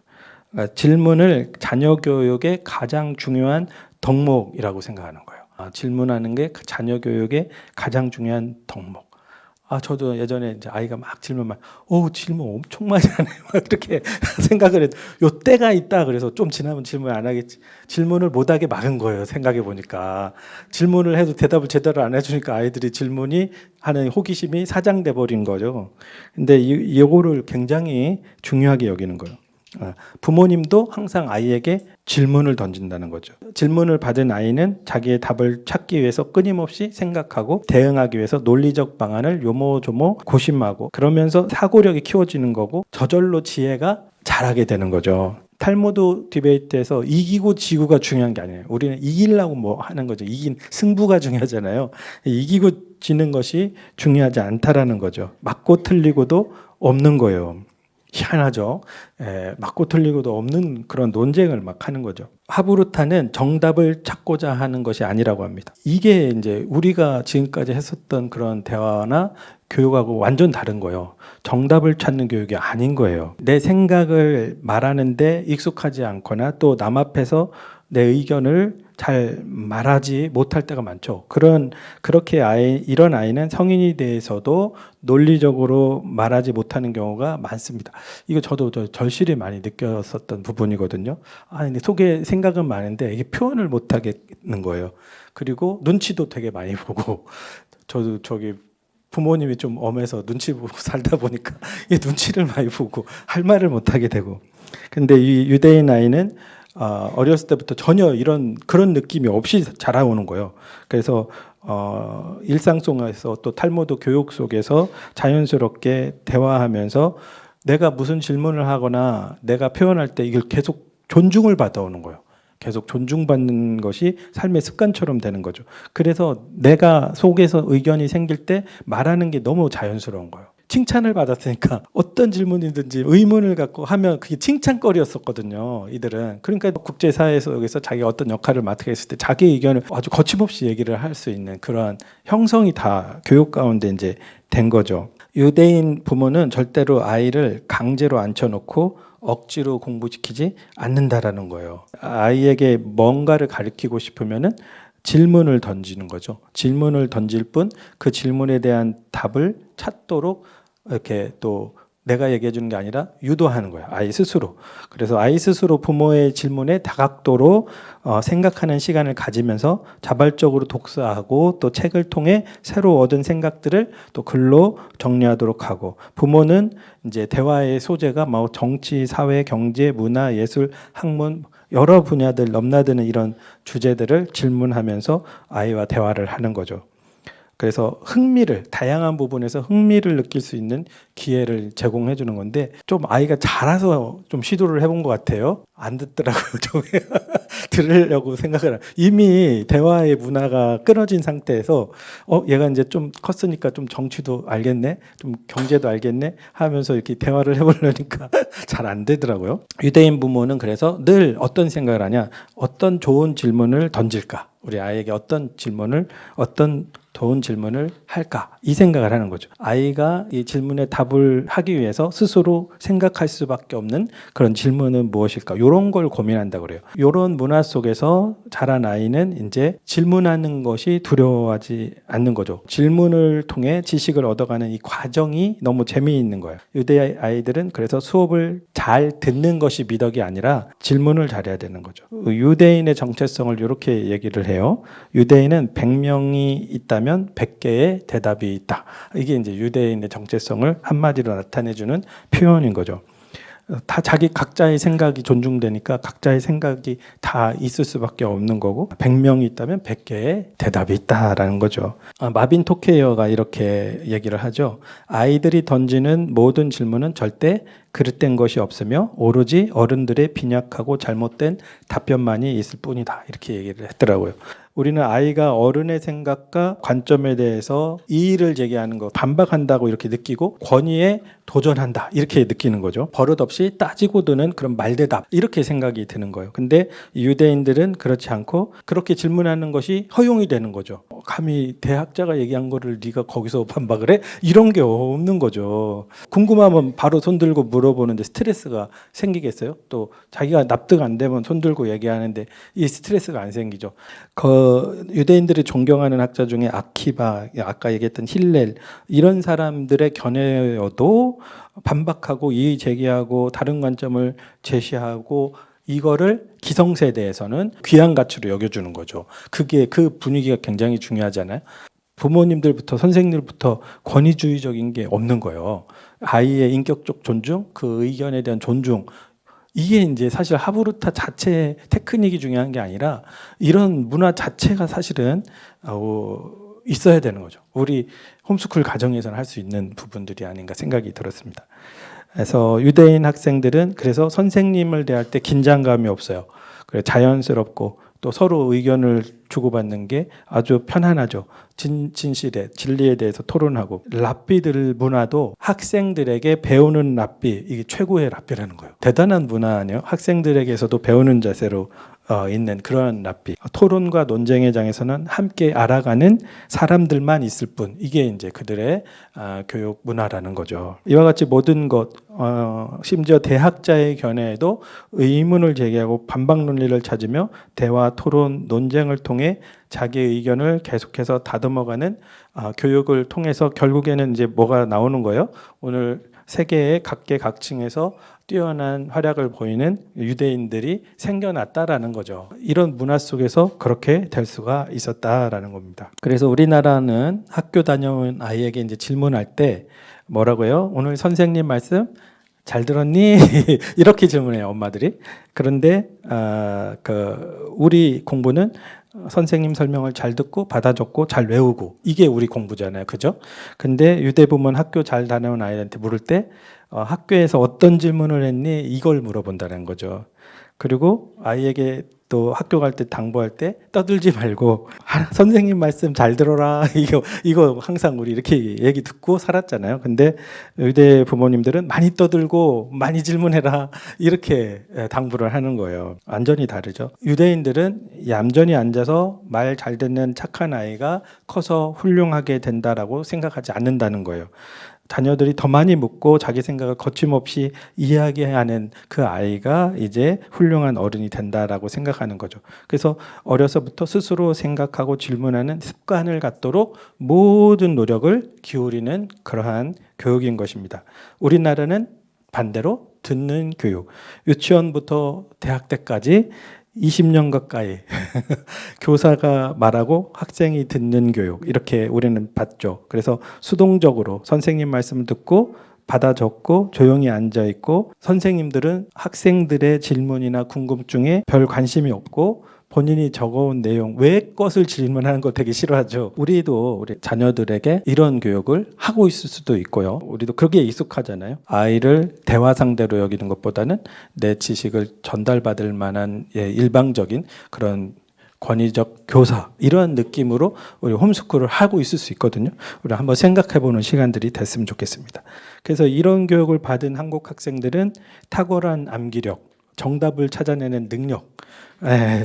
그러니까 질문을 자녀 교육의 가장 중요한 덕목이라고 생각하는 거예요. 질문하는 게 자녀 교육의 가장 중요한 덕목. 저도 예전에 이제 아이가 막 질문 엄청 많이 하네. 막 이렇게 생각을 해도 요 때가 있다. 그래서 좀 지나면 질문 안 하겠지. 질문을 못 하게 막은 거예요. 생각해 보니까. 질문을 해도 대답을 제대로 안 해주니까 아이들이 질문이 하는 호기심이 사장돼 버린 거죠. 근데 이거를 굉장히 중요하게 여기는 거예요. 부모님도 항상 아이에게 질문을 던진다는 거죠. 질문을 받은 아이는 자기의 답을 찾기 위해서 끊임없이 생각하고 대응하기 위해서 논리적 방안을 요모조모 고심하고, 그러면서 사고력이 키워지는 거고 저절로 지혜가 자라게 되는 거죠. 탈무드 디베이트에서 이기고 지고가 중요한 게 아니에요. 우리는 이기려고 하는 거죠. 승부가 중요하잖아요. 이기고 지는 것이 중요하지 않다라는 거죠. 맞고 틀리고도 없는 거예요. 희한하죠. 맞고 틀리고도 없는 그런 논쟁을 막 하는 거죠. 하브루타는 정답을 찾고자 하는 것이 아니라고 합니다. 이게 이제 우리가 지금까지 했었던 그런 대화나 교육하고 완전 다른 거예요. 정답을 찾는 교육이 아닌 거예요. 내 생각을 말하는데 익숙하지 않거나 또 남 앞에서 내 의견을 잘 말하지 못할 때가 많죠. 그렇게 이런 아이는 성인이 돼서도 논리적으로 말하지 못하는 경우가 많습니다. 이거 저도 절실히 많이 느꼈었던 부분이거든요. 근데 속에 생각은 많은데 이게 표현을 못 하겠는 거예요. 그리고 눈치도 되게 많이 보고, 저도 부모님이 좀 엄해서 눈치 보고 살다 보니까 이 눈치를 많이 보고 할 말을 못 하게 되고. 근데 이 유대인 아이는 어렸을 때부터 전혀 그런 느낌이 없이 자라오는 거예요. 그래서 일상 속에서 또 탈무드 교육 속에서 자연스럽게 대화하면서 내가 무슨 질문을 하거나 내가 표현할 때 이걸 계속 존중을 받아오는 거예요. 계속 존중받는 것이 삶의 습관처럼 되는 거죠. 그래서 내가 속에서 의견이 생길 때 말하는 게 너무 자연스러운 거예요. 칭찬을 받았으니까 어떤 질문이든지 의문을 갖고 하면 그게 칭찬거리였었거든요. 이들은. 그러니까 국제사회에서 여기서 자기가 어떤 역할을 맡게 했을 때 자기 의견을 아주 거침없이 얘기를 할 수 있는 그러한 형성이 다 교육 가운데 이제 된 거죠. 유대인 부모는 절대로 아이를 강제로 앉혀놓고 억지로 공부시키지 않는다라는 거예요. 아이에게 뭔가를 가르치고 싶으면은 질문을 던지는 거죠. 질문을 던질 뿐 그 질문에 대한 답을 찾도록 이렇게 또 내가 얘기해 주는 게 아니라 유도하는 거예요. 아이 스스로. 그래서 아이 스스로 부모의 질문에 다가도록 생각하는 시간을 가지면서 자발적으로 독서하고 또 책을 통해 새로 얻은 생각들을 또 글로 정리하도록 하고, 부모는 이제 대화의 소재가 정치, 사회, 경제, 문화, 예술, 학문 여러 분야들 넘나드는 이런 주제들을 질문하면서 아이와 대화를 하는 거죠. 그래서 다양한 부분에서 흥미를 느낄 수 있는 기회를 제공해 주는 건데, 좀 아이가 자라서 좀 시도를 해본 것 같아요. 안 듣더라고요. 좀 들으려고 생각을 이미 대화의 문화가 끊어진 상태에서 얘가 이제 좀 컸으니까 좀 정치도 알겠네, 좀 경제도 알겠네 하면서 이렇게 대화를 해보려니까 잘 안 되더라고요. 유대인 부모는 그래서 늘 어떤 생각을 하냐, 어떤 좋은 질문을 던질까, 우리 아이에게 어떤 좋은 질문을 할까, 이 생각을 하는 거죠. 아이가 이 질문에 답을 하기 위해서 스스로 생각할 수밖에 없는 그런 질문은 무엇일까, 이런 걸 고민한다고 그래요. 이런 문화 속에서 자란 아이는 이제 질문하는 것이 두려워하지 않는 거죠. 질문을 통해 지식을 얻어가는 이 과정이 너무 재미있는 거예요. 유대 아이들은 그래서 수업을 잘 듣는 것이 미덕이 아니라 질문을 잘해야 되는 거죠. 유대인의 정체성을 이렇게 얘기를 해요. 유대인은 100명이 있다면 100개의 대답이 있다. 이게 이제 유대인의 정체성을 한마디로 나타내주는 표현인 거죠. 다 각자의 생각이 존중되니까 각자의 생각이 다 있을 수밖에 없는 거고, 100명이 있다면 100개의 대답이 있다라는 거죠. 마빈 토케이어가 이렇게 얘기를 하죠. 아이들이 던지는 모든 질문은 절대 그릇된 것이 없으며 오로지 어른들의 빈약하고 잘못된 답변만이 있을 뿐이다, 이렇게 얘기를 했더라고요. 우리는 아이가 어른의 생각과 관점에 대해서 이의를 제기하는 것, 반박한다고 이렇게 느끼고 권위에 도전한다, 이렇게 느끼는 거죠. 버릇없이 따지고 드는 그런 말대답, 이렇게 생각이 드는 거예요. 근데 유대인들은 그렇지 않고 그렇게 질문하는 것이 허용이 되는 거죠. 감히 대학자가 얘기한 거를 네가 거기서 반박을 해? 이런 게 없는 거죠. 궁금하면 바로 손들고 물어보는데 스트레스가 생기겠어요? 또 자기가 납득 안 되면 손들고 얘기하는데 이 스트레스가 안 생기죠. 유대인들이 존경하는 학자 중에 아키바, 아까 얘기했던 힐렐, 이런 사람들의 견해여도 반박하고 이의 제기하고 다른 관점을 제시하고, 이거를 기성세대에서는 귀한 가치로 여겨주는 거죠. 그게 그 분위기가 굉장히 중요하잖아요. 부모님들부터 선생님들부터 권위주의적인 게 없는 거예요. 아이의 인격적 존중, 그 의견에 대한 존중, 이게 이제 사실 하브루타 자체의 테크닉이 중요한 게 아니라 이런 문화 자체가 사실은 있어야 되는 거죠. 우리 홈스쿨 가정에서는 할 수 있는 부분들이 아닌가 생각이 들었습니다. 그래서 유대인 학생들은 그래서 선생님을 대할 때 긴장감이 없어요. 그래 자연스럽고 또 서로 의견을 주고받는 게 아주 편안하죠. 진실에, 진리에 대해서 토론하고, 랍비들 문화도 학생들에게 배우는 랍비, 이게 최고의 랍비라는 거예요. 대단한 문화 아니에요? 학생들에게서도 배우는 자세로 있는 그러한 랍비. 토론과 논쟁의 장에서는 함께 알아가는 사람들만 있을 뿐, 이게 이제 그들의 교육 문화라는 거죠. 이와 같이 모든 것, 심지어 대학자의 견해에도 의문을 제기하고 반박 논리를 찾으며 대화, 토론, 논쟁을 통해 자기의 의견을 계속해서 다듬어가는 교육을 통해서 결국에는 이제 뭐가 나오는 거예요? 오늘 세계의 각계각층에서 뛰어난 활약을 보이는 유대인들이 생겨났다라는 거죠. 이런 문화 속에서 그렇게 될 수가 있었다라는 겁니다. 그래서 우리나라는 학교 다녀온 아이에게 이제 질문할 때 뭐라고 해요? 오늘 선생님 말씀 잘 들었니? 이렇게 질문해요, 엄마들이. 그런데 우리 공부는 선생님 설명을 잘 듣고 받아 적고 잘 외우고, 이게 우리 공부잖아요, 그죠? 근데 유대 부모는 학교 잘 다녀온 아이한테 물을 때 학교에서 어떤 질문을 했니? 이걸 물어본다는 거죠. 그리고 아이에게 또 학교 갈 때 당부할 때 떠들지 말고 선생님 말씀 잘 들어라, 이거 항상 우리 이렇게 얘기 듣고 살았잖아요. 근데 유대 부모님들은 많이 떠들고 많이 질문해라, 이렇게 당부를 하는 거예요. 완전히 다르죠. 유대인들은 얌전히 앉아서 말 잘 듣는 착한 아이가 커서 훌륭하게 된다라고 생각하지 않는다는 거예요. 자녀들이 더 많이 묻고 자기 생각을 거침없이 이야기하는 그 아이가 이제 훌륭한 어른이 된다라고 생각하는 거죠. 그래서 어려서부터 스스로 생각하고 질문하는 습관을 갖도록 모든 노력을 기울이는 그러한 교육인 것입니다. 우리나라는 반대로 듣는 교육, 유치원부터 대학 때까지 20년 가까이 교사가 말하고 학생이 듣는 교육, 이렇게 우리는 봤죠. 그래서 수동적으로 선생님 말씀을 듣고 받아 적고 조용히 앉아 있고 선생님들은 학생들의 질문이나 궁금증에 별 관심이 없고 본인이 적어온 내용 외의 것을 질문하는 거 되게 싫어하죠. 우리도 우리 자녀들에게 이런 교육을 하고 있을 수도 있고요. 우리도 그게 익숙하잖아요. 아이를 대화 상대로 여기는 것보다는 내 지식을 전달받을 만한 일방적인 그런 권위적 교사 이런 느낌으로 우리 홈스쿨을 하고 있을 수 있거든요. 우리 한번 생각해보는 시간들이 됐으면 좋겠습니다. 그래서 이런 교육을 받은 한국 학생들은 탁월한 암기력, 정답을 찾아내는 능력,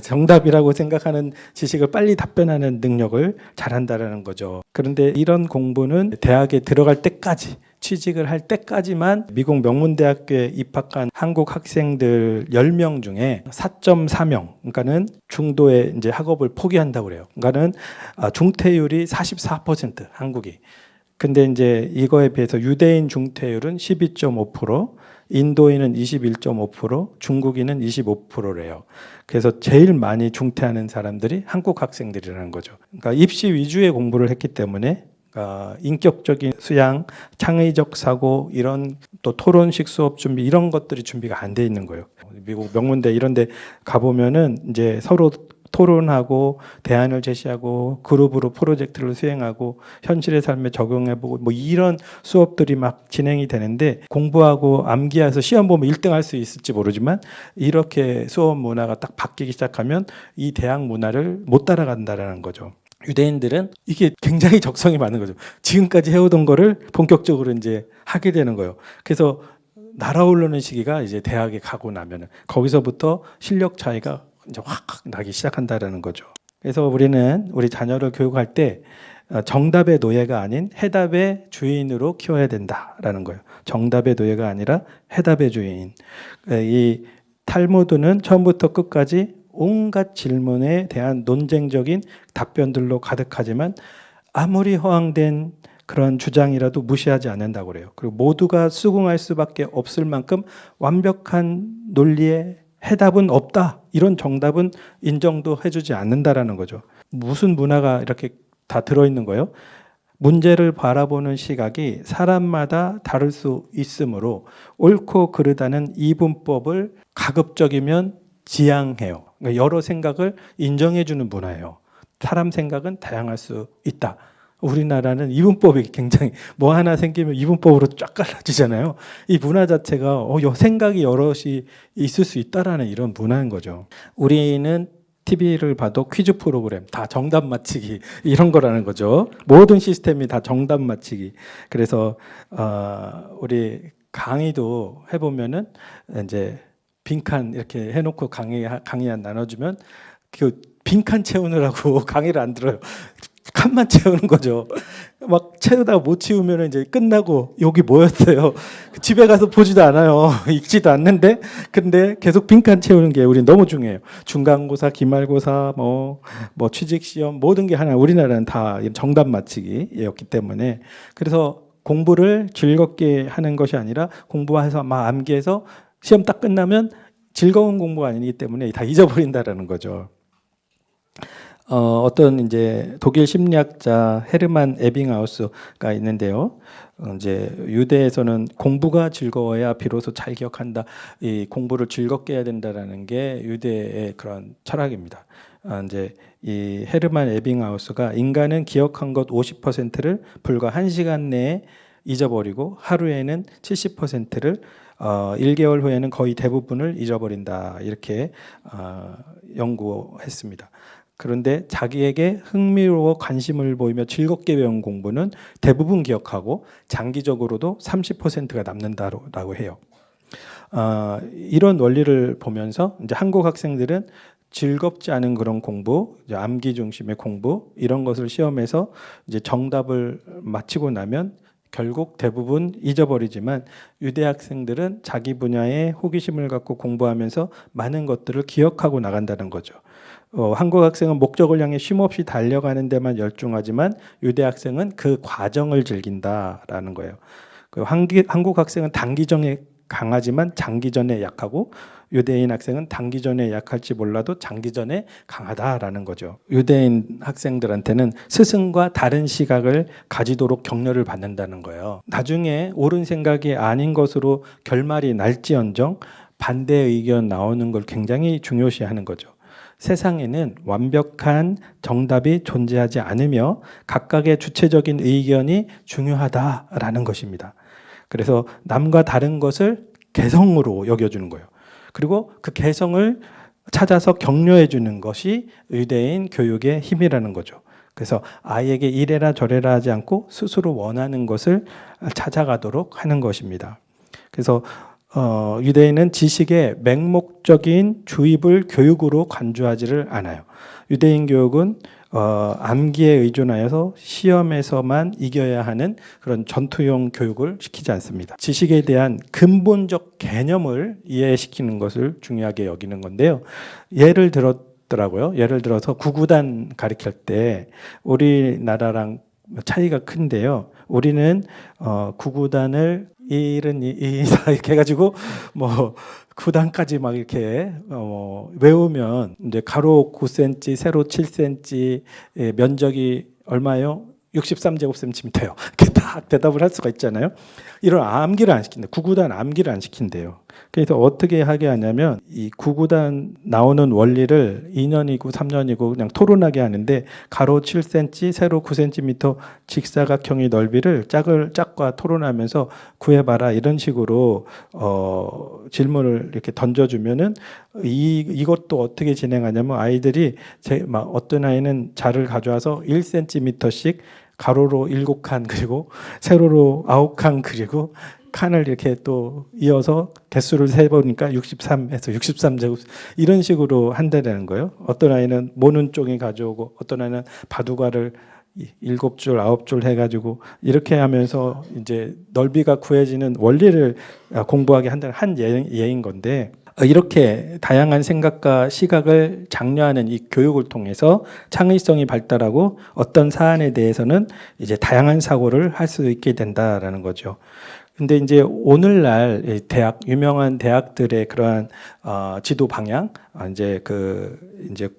정답이라고 생각하는 지식을 빨리 답변하는 능력을 잘한다라는 거죠. 그런데 이런 공부는 대학에 들어갈 때까지, 취직을 할 때까지만 미국 명문대학교에 입학한 한국 학생들 10명 중에 4.4명, 그러니까는 중도의 이제 학업을 포기한다고 그래요. 그러니까는 중퇴율이 44% 한국이. 근데 이제 이거에 비해서 유대인 중퇴율은 12.5%, 인도인은 21.5%, 중국인은 25%래요. 그래서 제일 많이 중퇴하는 사람들이 한국 학생들이라는 거죠. 그러니까 입시 위주의 공부를 했기 때문에 인격적인 수양, 창의적 사고 이런 또 토론식 수업 준비 이런 것들이 준비가 안 돼 있는 거예요. 미국 명문대 이런 데 가보면은 이제 서로 토론하고 대안을 제시하고 그룹으로 프로젝트를 수행하고 현실의 삶에 적용해보고 뭐 이런 수업들이 막 진행이 되는데 공부하고 암기해서 시험 보면 1등 할 수 있을지 모르지만 이렇게 수업 문화가 딱 바뀌기 시작하면 이 대학 문화를 못 따라간다라는 거죠. 유대인들은 이게 굉장히 적성이 많은 거죠. 지금까지 해오던 거를 본격적으로 이제 하게 되는 거예요. 그래서 날아오르는 시기가 이제 대학에 가고 나면은 거기서부터 실력 차이가 이제 확 나기 시작한다라는 거죠. 그래서 우리는 우리 자녀를 교육할 때 정답의 노예가 아닌 해답의 주인으로 키워야 된다라는 거예요. 정답의 노예가 아니라 해답의 주인. 이 탈무드는 처음부터 끝까지 온갖 질문에 대한 논쟁적인 답변들로 가득하지만 아무리 허황된 그런 주장이라도 무시하지 않는다고 그래요. 그리고 모두가 수긍할 수밖에 없을 만큼 완벽한 논리의 해답은 없다. 이런 정답은 인정도 해주지 않는다라는 거죠. 무슨 문화가 이렇게 다 들어있는 거예요? 문제를 바라보는 시각이 사람마다 다를 수 있으므로 옳고 그르다는 이분법을 가급적이면 지향해요. 그러니까 여러 생각을 인정해주는 문화예요. 사람 생각은 다양할 수 있다. 우리나라는 이분법이 굉장히 뭐 하나 생기면 이분법으로 쫙 갈라지잖아요. 이 문화 자체가 생각이 여럿이 있을 수 있다라는 이런 문화인 거죠. 우리는 TV를 봐도 퀴즈 프로그램 다 정답 맞히기 이런 거라는 거죠. 모든 시스템이 다 정답 맞히기. 그래서 우리 강의도 해보면은 이제 빈칸 이렇게 해놓고 강의 나눠주면 그 빈칸 채우느라고 강의를 안 들어요. 칸만 채우는 거죠. 막 채우다가 못 채우면 이제 끝나고 여기 뭐였어요. 집에 가서 보지도 않아요. 읽지도 않는데 근데 계속 빈칸 채우는 게 우리 너무 중요해요. 중간고사, 기말고사, 뭐 취직시험 모든 게 하나 우리나라는 다 정답 맞히기였기 때문에 그래서 공부를 즐겁게 하는 것이 아니라 공부해서 막 암기해서 시험 딱 끝나면 즐거운 공부가 아니기 때문에 다 잊어버린다라는 거죠. 어떤 이제 독일 심리학자 헤르만 에빙하우스가 있는데요. 이제 유대에서는 공부가 즐거워야 비로소 잘 기억한다. 이 공부를 즐겁게 해야 된다라는 게 유대의 그런 철학입니다. 이제 이 헤르만 에빙하우스가 인간은 기억한 것 50%를 불과 1시간 내에 잊어버리고 하루에는 70%를 1개월 후에는 거의 대부분을 잊어버린다. 이렇게 연구했습니다. 그런데 자기에게 흥미로워 관심을 보이며 즐겁게 배운 공부는 대부분 기억하고 장기적으로도 30%가 남는다고 해요. 이런 원리를 보면서 이제 한국 학생들은 즐겁지 않은 그런 공부, 이제 암기 중심의 공부 이런 것을 시험에서 이제 정답을 맞히고 나면 결국 대부분 잊어버리지만 유대 학생들은 자기 분야에 호기심을 갖고 공부하면서 많은 것들을 기억하고 나간다는 거죠. 한국 학생은 목적을 향해 쉼없이 달려가는 데만 열중하지만 유대 학생은 그 과정을 즐긴다라는 거예요. 한국 학생은 단기전에 강하지만 장기전에 약하고 유대인 학생은 단기전에 약할지 몰라도 장기전에 강하다라는 거죠. 유대인 학생들한테는 스승과 다른 시각을 가지도록 격려를 받는다는 거예요. 나중에 옳은 생각이 아닌 것으로 결말이 날지언정 반대 의견 나오는 걸 굉장히 중요시하는 거죠. 세상에는 완벽한 정답이 존재하지 않으며 각각의 주체적인 의견이 중요하다라는 것입니다. 그래서 남과 다른 것을 개성으로 여겨주는 거예요. 그리고 그 개성을 찾아서 격려해 주는 것이 유대인 교육의 힘이라는 거죠. 그래서 아이에게 이래라 저래라 하지 않고 스스로 원하는 것을 찾아가도록 하는 것입니다. 그래서 유대인은 지식의 맹목적인 주입을 교육으로 간주하지를 않아요. 유대인 교육은 암기에 의존하여서 시험에서만 이겨야 하는 그런 전투용 교육을 시키지 않습니다. 지식에 대한 근본적 개념을 이해시키는 것을 중요하게 여기는 건데요. 예를 들었더라고요. 예를 들어서 구구단 가르칠 때 우리나라랑 차이가 큰데요. 우리는 구구단을 1은 2, 4 이렇게 해가지고 뭐 9단까지 막 이렇게 외우면 이제 가로 9cm, 세로 7cm, 면적이 얼마요? 63제곱센티미터요. 이렇게 딱 대답을 할 수가 있잖아요. 이런 암기를 안 시킨다. 구구단 암기를 안 시킨대요. 그래서 어떻게 하게 하냐면 이 구구단 나오는 원리를 2년이고 3년이고 그냥 토론하게 하는데 가로 7cm, 세로 9cm 직사각형의 넓이를 짝과 토론하면서 구해봐라 이런 식으로 질문을 이렇게 던져주면은 이것도 어떻게 진행하냐면 아이들이 막 어떤 아이는 자를 가져와서 1cm씩 가로로 7칸 그리고 세로로 9칸 그리고 칸을 이렇게 또 이어서 개수를 세보니까 63에서 63제곱 이런 식으로 한다는 거예요. 어떤 아이는 모는 쪽이 가져오고 어떤 아이는 바둑알을 7줄, 9줄 해가지고 이렇게 하면서 이제 넓이가 구해지는 원리를 공부하게 한다는 한 예인 건데 이렇게 다양한 생각과 시각을 장려하는 이 교육을 통해서 창의성이 발달하고 어떤 사안에 대해서는 이제 다양한 사고를 할 수 있게 된다라는 거죠. 근데 이제 오늘날 유명한 대학들의 그러한 지도 방향, 이제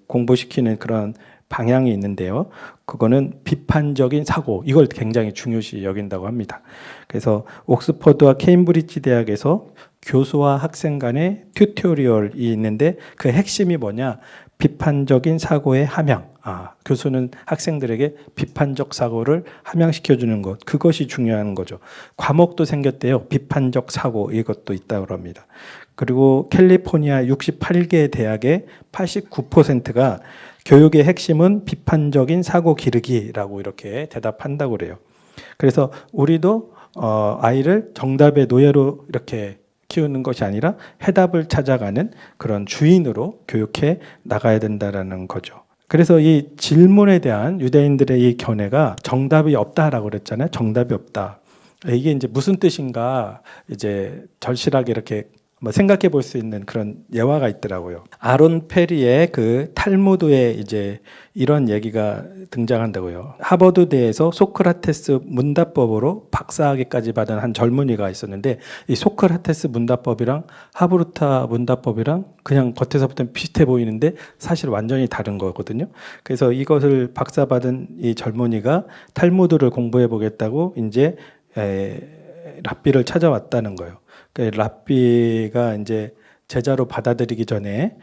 공부시키는 그런 방향이 있는데요. 그거는 비판적인 사고, 이걸 굉장히 중요시 여긴다고 합니다. 그래서 옥스퍼드와 케임브리지 대학에서 교수와 학생 간의 튜토리얼이 있는데 그 핵심이 뭐냐? 비판적인 사고의 함양. 교수는 학생들에게 비판적 사고를 함양시켜주는 것. 그것이 중요한 거죠. 과목도 생겼대요. 비판적 사고 이것도 있다고 합니다. 그리고 캘리포니아 68개 대학의 89%가 교육의 핵심은 비판적인 사고 기르기라고 이렇게 대답한다고 그래요. 그래서 우리도 아이를 정답의 노예로 이렇게 키우는 것이 아니라 해답을 찾아가는 그런 주인으로 교육해 나가야 된다라는 거죠. 그래서 이 질문에 대한 유대인들의 이 견해가 정답이 없다라고 그랬잖아요. 정답이 없다. 이게 이제 무슨 뜻인가 이제 절실하게 이렇게 생각해 볼 수 있는 그런 예화가 있더라고요. 아론 페리의 그 탈무드에 이제 이런 얘기가 등장한다고요. 하버드대에서 소크라테스 문답법으로 박사학위까지 받은 한 젊은이가 있었는데 이 소크라테스 문답법이랑 하브루타 문답법이랑 그냥 겉에서 보면 비슷해 보이는데 사실 완전히 다른 거거든요. 그래서 이것을 박사받은 이 젊은이가 탈무드를 공부해 보겠다고 이제 랍비를 찾아왔다는 거예요. 랍비가 이제 제자로 받아들이기 전에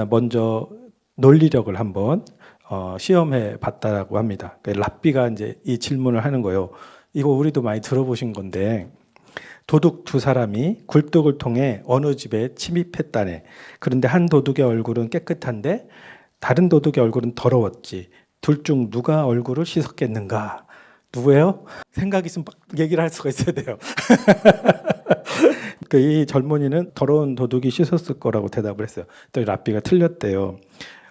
먼저 논리력을 한번 시험해 봤다라고 합니다. 랍비가 이제 이 질문을 하는 거예요. 이거 우리도 많이 들어보신 건데 도둑 두 사람이 굴뚝을 통해 어느 집에 침입했다네. 그런데 한 도둑의 얼굴은 깨끗한데 다른 도둑의 얼굴은 더러웠지. 둘 중 누가 얼굴을 씻었겠는가? 누구예요? 생각 있으면 얘기를 할 수가 있어야 돼요. 이 젊은이는 더러운 도둑이 씻었을 거라고 대답을 했어요. 또 랍비가 틀렸대요.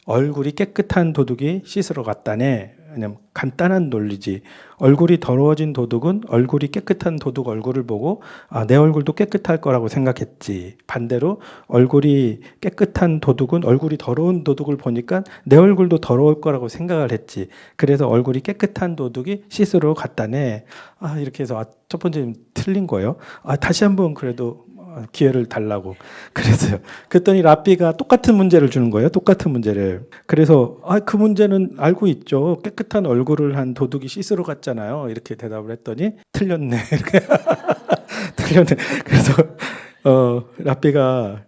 얼굴이 깨끗한 도둑이 씻으러 갔다네. 왜냐면 간단한 논리지. 얼굴이 더러워진 도둑은 얼굴이 깨끗한 도둑 얼굴을 보고 내 얼굴도 깨끗할 거라고 생각했지. 반대로 얼굴이 깨끗한 도둑은 얼굴이 더러운 도둑을 보니까 내 얼굴도 더러울 거라고 생각을 했지. 그래서 얼굴이 깨끗한 도둑이 씻으러 갔다네. 이렇게 해서 첫 번째는 틀린 거예요. 다시 한번 그래도 기회를 달라고 그랬어요. 그랬더니 랍비가 똑같은 문제를 주는 거예요. 똑같은 문제를. 그래서 그 문제는 알고 있죠. 깨끗한 얼굴을 한 도둑이 씻으러 갔잖아요. 이렇게 대답을 했더니 틀렸네. 이렇게 틀렸네. 그래서 랍비가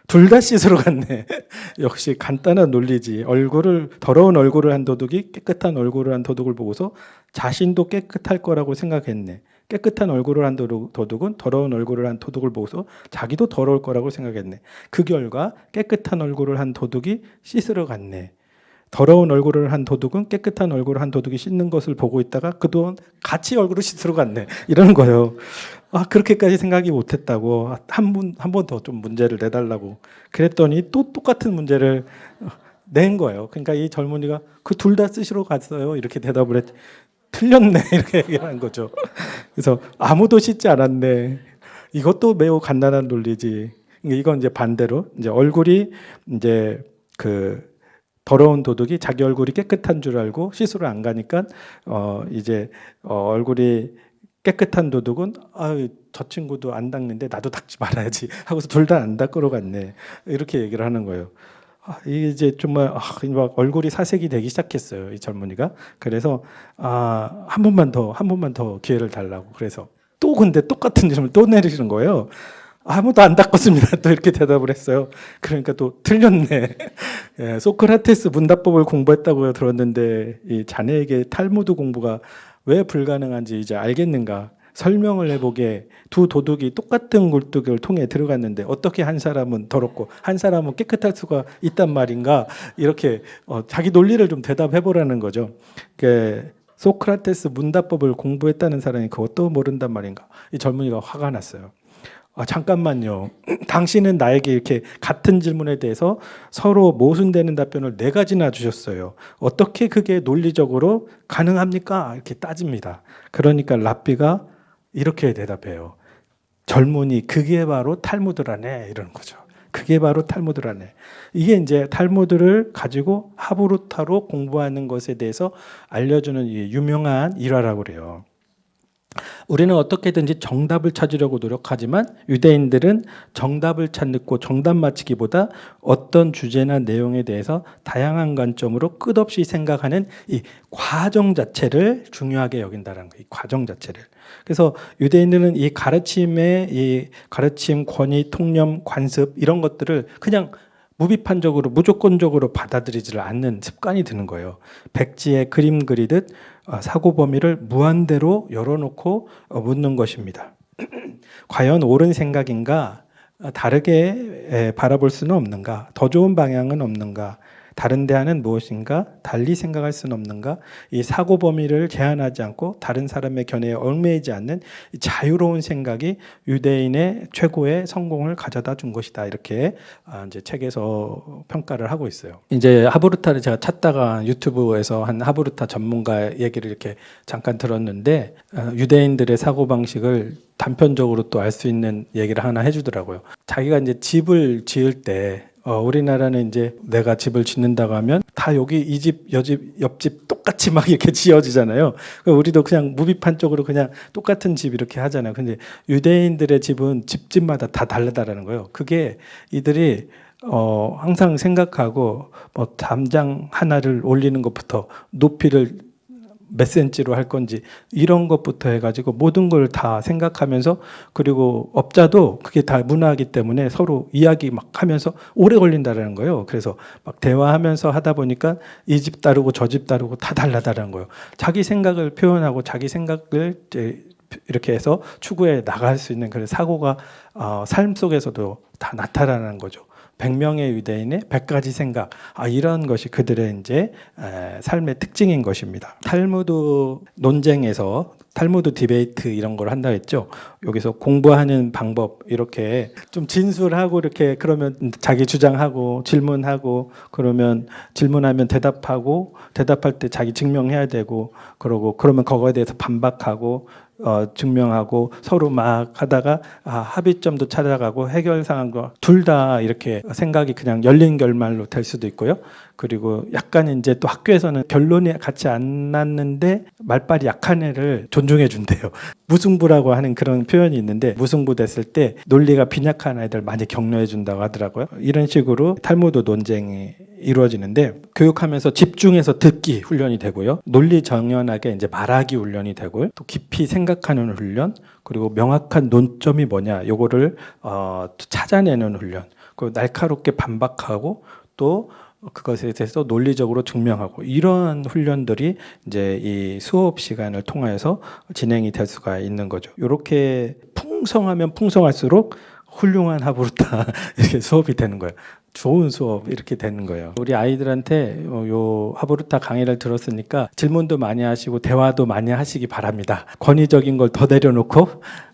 둘 다 씻으러 갔네. 역시 간단한 논리지. 더러운 얼굴을 한 도둑이 깨끗한 얼굴을 한 도둑을 보고서 자신도 깨끗할 거라고 생각했네. 깨끗한 얼굴을 한 도둑은 더러운 얼굴을 한 도둑을 보고서 자기도 더러울 거라고 생각했네. 그 결과 깨끗한 얼굴을 한 도둑이 씻으러 갔네. 더러운 얼굴을 한 도둑은 깨끗한 얼굴을 한 도둑이 씻는 것을 보고 있다가 그동안 같이 얼굴을 씻으러 갔네. 이러는 거예요. 그렇게까지 생각이 못했다고. 한 번 더 좀 문제를 내달라고. 그랬더니 또 똑같은 문제를 낸 거예요. 그러니까 이 젊은이가 그 둘 다 쓰시러 갔어요. 이렇게 대답을 했. 틀렸네. 이렇게 얘기하는 거죠. 그래서 아무도 씻지 않았네. 이것도 매우 간단한 논리지. 이건 이제 반대로 이제 얼굴이 이제 더러운 도둑이 자기 얼굴이 깨끗한 줄 알고 씻으러 안 가니까 이제 얼굴이 깨끗한 도둑은 저 친구도 안 닦는데 나도 닦지 말아야지 하고서 둘 다 안 닦으러 갔네. 이렇게 얘기를 하는 거예요. 이제 정말 막 얼굴이 사색이 되기 시작했어요. 이 젊은이가. 그래서 한 번만 더 기회를 달라고. 그래서 근데 똑같은 질문을 또 내리시는 거예요. 아무도 안 닦았습니다. 또 이렇게 대답을 했어요. 그러니까 또 틀렸네. 예, 소크라테스 문답법을 공부했다고 들었는데 이 자네에게 탈무드 공부가 왜 불가능한지 이제 알겠는가? 설명을 해보게. 두 도둑이 똑같은 굴뚝을 통해 들어갔는데 어떻게 한 사람은 더럽고 한 사람은 깨끗할 수가 있단 말인가? 이렇게 자기 논리를 좀 대답해보라는 거죠. 소크라테스 문답법을 공부했다는 사람이 그것도 모른단 말인가? 이 젊은이가 화가 났어요. 잠깐만요. 당신은 나에게 이렇게 같은 질문에 대해서 서로 모순되는 답변을 4가지나 주셨어요. 어떻게 그게 논리적으로 가능합니까? 이렇게 따집니다. 그러니까 랍비가 이렇게 대답해요. 젊은이, 그게 바로 탈무드라네. 이러는 거죠. 그게 바로 탈무드라네. 이게 이제 탈무드를 가지고 하브루타로 공부하는 것에 대해서 알려주는 유명한 일화라고 그래요. 우리는 어떻게든지 정답을 찾으려고 노력하지만 유대인들은 정답을 찾고 정답 맞히기보다 어떤 주제나 내용에 대해서 다양한 관점으로 끝없이 생각하는 이 과정 자체를 중요하게 여긴다는 거예요. 이 과정 자체를. 그래서 유대인들은 이 가르침, 권위, 통념, 관습 이런 것들을 그냥 무비판적으로 무조건적으로 받아들이지를 않는 습관이 드는 거예요. 백지에 그림 그리듯 사고 범위를 무한대로 열어놓고 묻는 것입니다. 과연 옳은 생각인가? 다르게 바라볼 수는 없는가? 더 좋은 방향은 없는가? 다른 대안은 무엇인가? 달리 생각할 수는 없는가? 이 사고 범위를 제한하지 않고 다른 사람의 견해에 얽매이지 않는 자유로운 생각이 유대인의 최고의 성공을 가져다 준 것이다. 이렇게 이제 책에서 평가를 하고 있어요. 이제 하브루타를 제가 찾다가 유튜브에서 한 하브루타 전문가 얘기를 이렇게 잠깐 들었는데 유대인들의 사고 방식을 단편적으로 또 알 수 있는 얘기를 하나 해주더라고요. 자기가 이제 집을 지을 때 우리나라는 이제 내가 집을 짓는다고 하면 다 여기 이 집, 옆집 똑같이 막 이렇게 지어지잖아요. 우리도 그냥 무비판적으로 그냥 똑같은 집 이렇게 하잖아요. 근데 유대인들의 집은 집집마다 다 다르다라는 거예요. 그게 이들이 항상 생각하고 뭐 담장 하나를 올리는 것부터 높이를 몇 센치로 할 건지 이런 것부터 해가지고 모든 걸 다 생각하면서 그리고 업자도 그게 다 문화이기 때문에 서로 이야기 막 하면서 오래 걸린다라는 거예요. 그래서 막 대화하면서 하다 보니까 이 집 다르고 저 집 다르고 다 달라다라는 거예요. 자기 생각을 표현하고 자기 생각을 이렇게 해서 추구해 나갈 수 있는 그런 사고가 삶 속에서도 다 나타나는 거죠. 100명의 유대인의 100가지 생각, 이런 것이 그들의 이제 삶의 특징인 것입니다. 탈무드 논쟁에서 탈무드 디베이트 이런 걸 한다 했죠. 여기서 공부하는 방법 이렇게 좀 진술하고 이렇게 그러면 자기 주장하고 질문하고 그러면 질문하면 대답하고 대답할 때 자기 증명해야 되고 그러면 그거에 대해서 반박하고 증명하고 서로 막 하다가 합의점도 찾아가고 해결 상황과 둘 다 이렇게 생각이 그냥 열린 결말로 될 수도 있고요. 그리고 약간 이제 또 학교에서는 결론이 같이 안 났는데 말빨이 약한 애를 존중해 준대요. 무승부라고 하는 그런 표현이 있는데 무승부 됐을 때 논리가 빈약한 아이들 많이 격려해 준다고 하더라고요. 이런 식으로 탈무드 논쟁이 이루어지는데 교육하면서 집중해서 듣기 훈련이 되고요. 논리 정연하게 이제 말하기 훈련이 되고요. 또 깊이 생각하는 훈련, 그리고 명확한 논점이 뭐냐 요거를 찾아내는 훈련. 그리고 날카롭게 반박하고 또 그것에 대해서 논리적으로 증명하고 이러한 훈련들이 이제 이 수업 시간을 통해서 진행이 될 수가 있는 거죠. 이렇게 풍성하면 풍성할수록 훌륭한 하브루타 이렇게 수업이 되는 거예요. 좋은 수업 이렇게 되는 거예요. 우리 아이들한테 요 하브루타 강의를 들었으니까 질문도 많이 하시고 대화도 많이 하시기 바랍니다. 권위적인 걸 더 내려놓고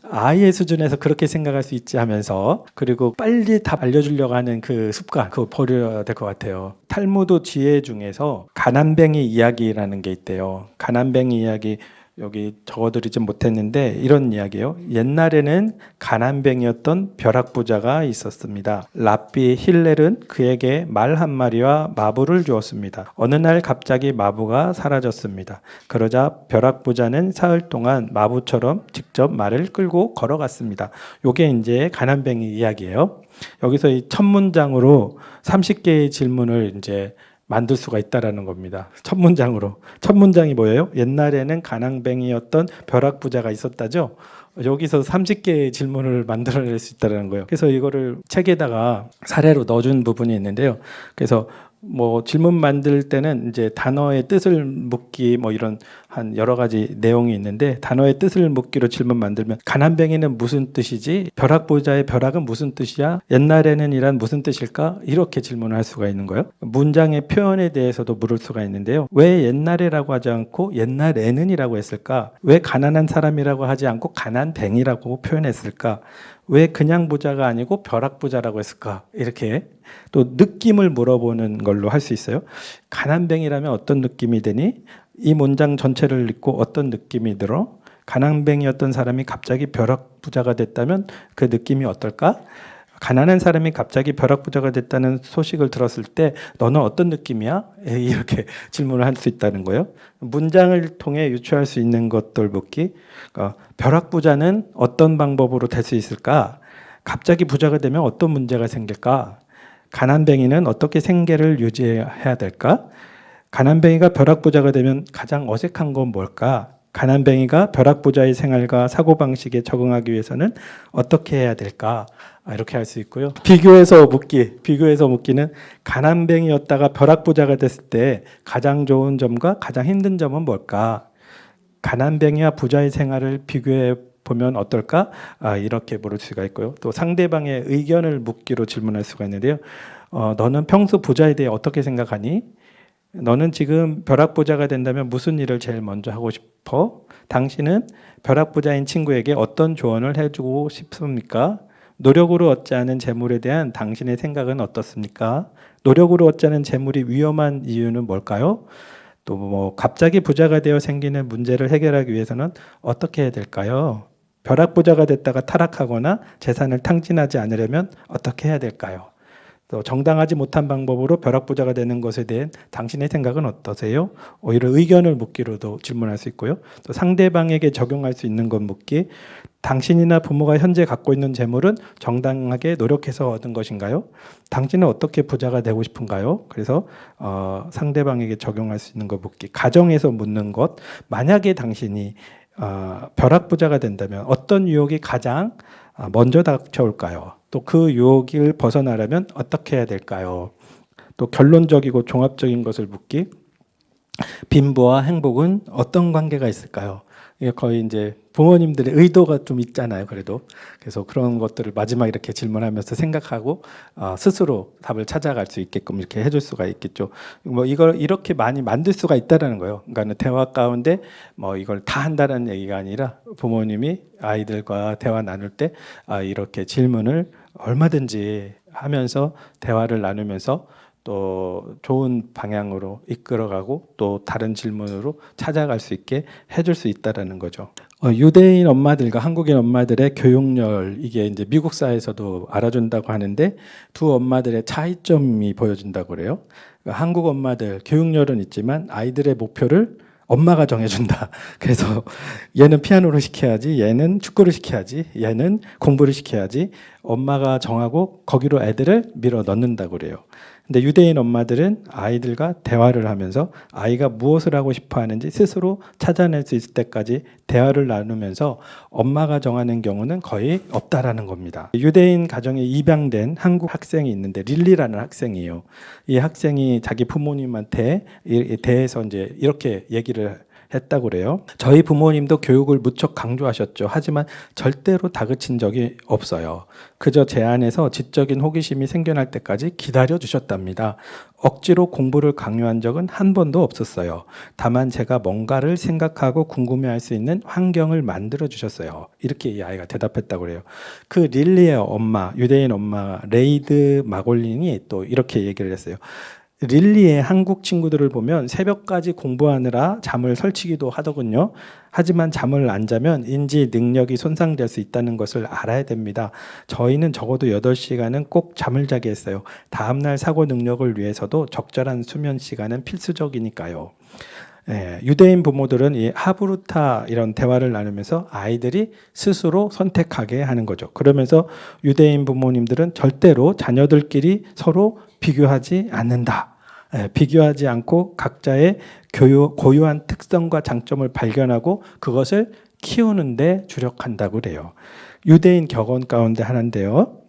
아이의 수준에서 그렇게 생각할 수 있지 하면서, 그리고 빨리 답 알려주려고 하는 그 습관 그거 버려야 될 것 같아요. 탈무드 지혜 중에서 가난뱅이 이야기라는 게 있대요. 가난뱅이 이야기 여기 적어드리지 못했는데 이런 이야기예요. 옛날에는 가난뱅이였던 벼락부자가 있었습니다. 랍비 힐렐은 그에게 말 한 마리와 마부를 주었습니다. 어느 날 갑자기 마부가 사라졌습니다. 그러자 벼락부자는 사흘 동안 마부처럼 직접 말을 끌고 걸어갔습니다. 요게 이제 가난뱅이 이야기예요. 여기서 이 첫 문장으로 30개의 질문을 이제 만들 수가 있다라는 겁니다. 첫 문장으로. 첫 문장이 뭐예요? 옛날에는 가난뱅이였던 벼락부자가 있었다죠. 여기서 30개의 질문을 만들어낼 수 있다는 거예요. 그래서 이거를 책에다가 사례로 넣어준 부분이 있는데요. 그래서 뭐 질문 만들 때는 이제 단어의 뜻을 묻기 뭐 이런 한 여러 가지 내용이 있는데, 단어의 뜻을 묻기로 질문 만들면 가난뱅이는 무슨 뜻이지? 벼락부자의 벼락은 무슨 뜻이야? 옛날에는 이란 무슨 뜻일까? 이렇게 질문을 할 수가 있는 거예요. 문장의 표현에 대해서도 물을 수가 있는데요. 왜 옛날에라고 하지 않고 옛날에는이라고 했을까? 왜 가난한 사람이라고 하지 않고 가난뱅이라고 표현했을까? 왜 그냥 부자가 아니고 벼락부자라고 했을까? 이렇게 또 느낌을 물어보는 걸로 할 수 있어요. 가난뱅이라면 어떤 느낌이 드니? 이 문장 전체를 읽고 어떤 느낌이 들어? 가난뱅이였던 사람이 갑자기 벼락부자가 됐다면 그 느낌이 어떨까? 가난한 사람이 갑자기 벼락부자가 됐다는 소식을 들었을 때 너는 어떤 느낌이야? 이렇게 질문을 할 수 있다는 거예요. 문장을 통해 유추할 수 있는 것들 묻기. 벼락부자는 어떤 방법으로 될 수 있을까? 갑자기 부자가 되면 어떤 문제가 생길까? 가난뱅이는 어떻게 생계를 유지해야 될까? 가난뱅이가 벼락부자가 되면 가장 어색한 건 뭘까? 가난뱅이가 벼락부자의 생활과 사고방식에 적응하기 위해서는 어떻게 해야 될까? 이렇게 할 수 있고요. 비교해서 묻기. 비교해서 묻기는 가난뱅이였다가 벼락부자가 됐을 때 가장 좋은 점과 가장 힘든 점은 뭘까? 가난뱅이와 부자의 생활을 비교해 보면 어떨까? 이렇게 물을 수가 있고요. 또 상대방의 의견을 묻기로 질문할 수가 있는데요. 너는 평소 부자에 대해 어떻게 생각하니? 너는 지금 벼락부자가 된다면 무슨 일을 제일 먼저 하고 싶어? 당신은 벼락부자인 친구에게 어떤 조언을 해주고 싶습니까? 노력으로 얻지 않은 재물에 대한 당신의 생각은 어떻습니까? 노력으로 얻지 않은 재물이 위험한 이유는 뭘까요? 또 뭐 갑자기 부자가 되어 생기는 문제를 해결하기 위해서는 어떻게 해야 될까요? 벼락부자가 됐다가 타락하거나 재산을 탕진하지 않으려면 어떻게 해야 될까요? 또 정당하지 못한 방법으로 벼락부자가 되는 것에 대한 당신의 생각은 어떠세요? 오히려 의견을 묻기로도 질문할 수 있고요. 또 상대방에게 적용할 수 있는 것 묻기. 당신이나 부모가 현재 갖고 있는 재물은 정당하게 노력해서 얻은 것인가요? 당신은 어떻게 부자가 되고 싶은가요? 그래서 상대방에게 적용할 수 있는 것 묻기. 가정에서 묻는 것. 만약에 당신이 벼락부자가 된다면 어떤 유혹이 가장 먼저 닥쳐올까요? 또 그 유혹을 벗어나려면 어떻게 해야 될까요? 또 결론적이고 종합적인 것을 묻기. 빈부와 행복은 어떤 관계가 있을까요? 이게 거의 이제 부모님들의 의도가 좀 있잖아요. 그래서 그런 것들을 마지막 이렇게 질문하면서 생각하고 스스로 답을 찾아갈 수 있게끔 이렇게 해줄 수가 있겠죠. 뭐 이걸 이렇게 많이 만들 수가 있다라는 거예요. 그러니까 대화 가운데 뭐 이걸 다 한다는 얘기가 아니라 부모님이 아이들과 대화 나눌 때 이렇게 질문을 얼마든지 하면서 대화를 나누면서 또 좋은 방향으로 이끌어가고 또 다른 질문으로 찾아갈 수 있게 해줄 수 있다라는 거죠. 유대인 엄마들과 한국인 엄마들의 교육열, 이게 이제 미국 사회에서도 알아준다고 하는데 두 엄마들의 차이점이 보여준다고 그래요. 그러니까 한국 엄마들 교육열은 있지만 아이들의 목표를 엄마가 정해준다. 그래서 얘는 피아노를 시켜야지, 얘는 축구를 시켜야지, 얘는 공부를 시켜야지, 엄마가 정하고 거기로 애들을 밀어 넣는다고 그래요. 근데 유대인 엄마들은 아이들과 대화를 하면서 아이가 무엇을 하고 싶어 하는지 스스로 찾아낼 수 있을 때까지 대화를 나누면서 엄마가 정하는 경우는 거의 없다라는 겁니다. 유대인 가정에 입양된 한국 학생이 있는데 릴리라는 학생이에요. 이 학생이 자기 부모님한테 대해서 이제 이렇게 얘기를 했다고 그래요. 저희 부모님도 교육을 무척 강조하셨죠. 하지만 절대로 다그친 적이 없어요. 그저 제 안에서 지적인 호기심이 생겨날 때까지 기다려 주셨답니다. 억지로 공부를 강요한 적은 한 번도 없었어요. 다만 제가 뭔가를 생각하고 궁금해할 수 있는 환경을 만들어 주셨어요. 이렇게 이 아이가 대답했다고 그래요. 그 릴리의 엄마, 유대인 엄마 레이드 마골린이 또 이렇게 얘기를 했어요. 릴리의 한국 친구들을 보면 새벽까지 공부하느라 잠을 설치기도 하더군요. 하지만 잠을 안 자면 인지 능력이 손상될 수 있다는 것을 알아야 됩니다. 저희는 적어도 8시간은 꼭 잠을 자게 했어요. 다음날 사고 능력을 위해서도 적절한 수면 시간은 필수적이니까요. 유대인 부모들은 이 하브루타 이런 대화를 나누면서 아이들이 스스로 선택하게 하는 거죠. 그러면서 유대인 부모님들은 절대로 자녀들끼리 서로 비교하지 않는다. 비교하지 않고 각자의 고유한 특성과 장점을 발견하고 그것을 키우는 데 주력한다고 그래요. 유대인 격언 가운데 하나인데요.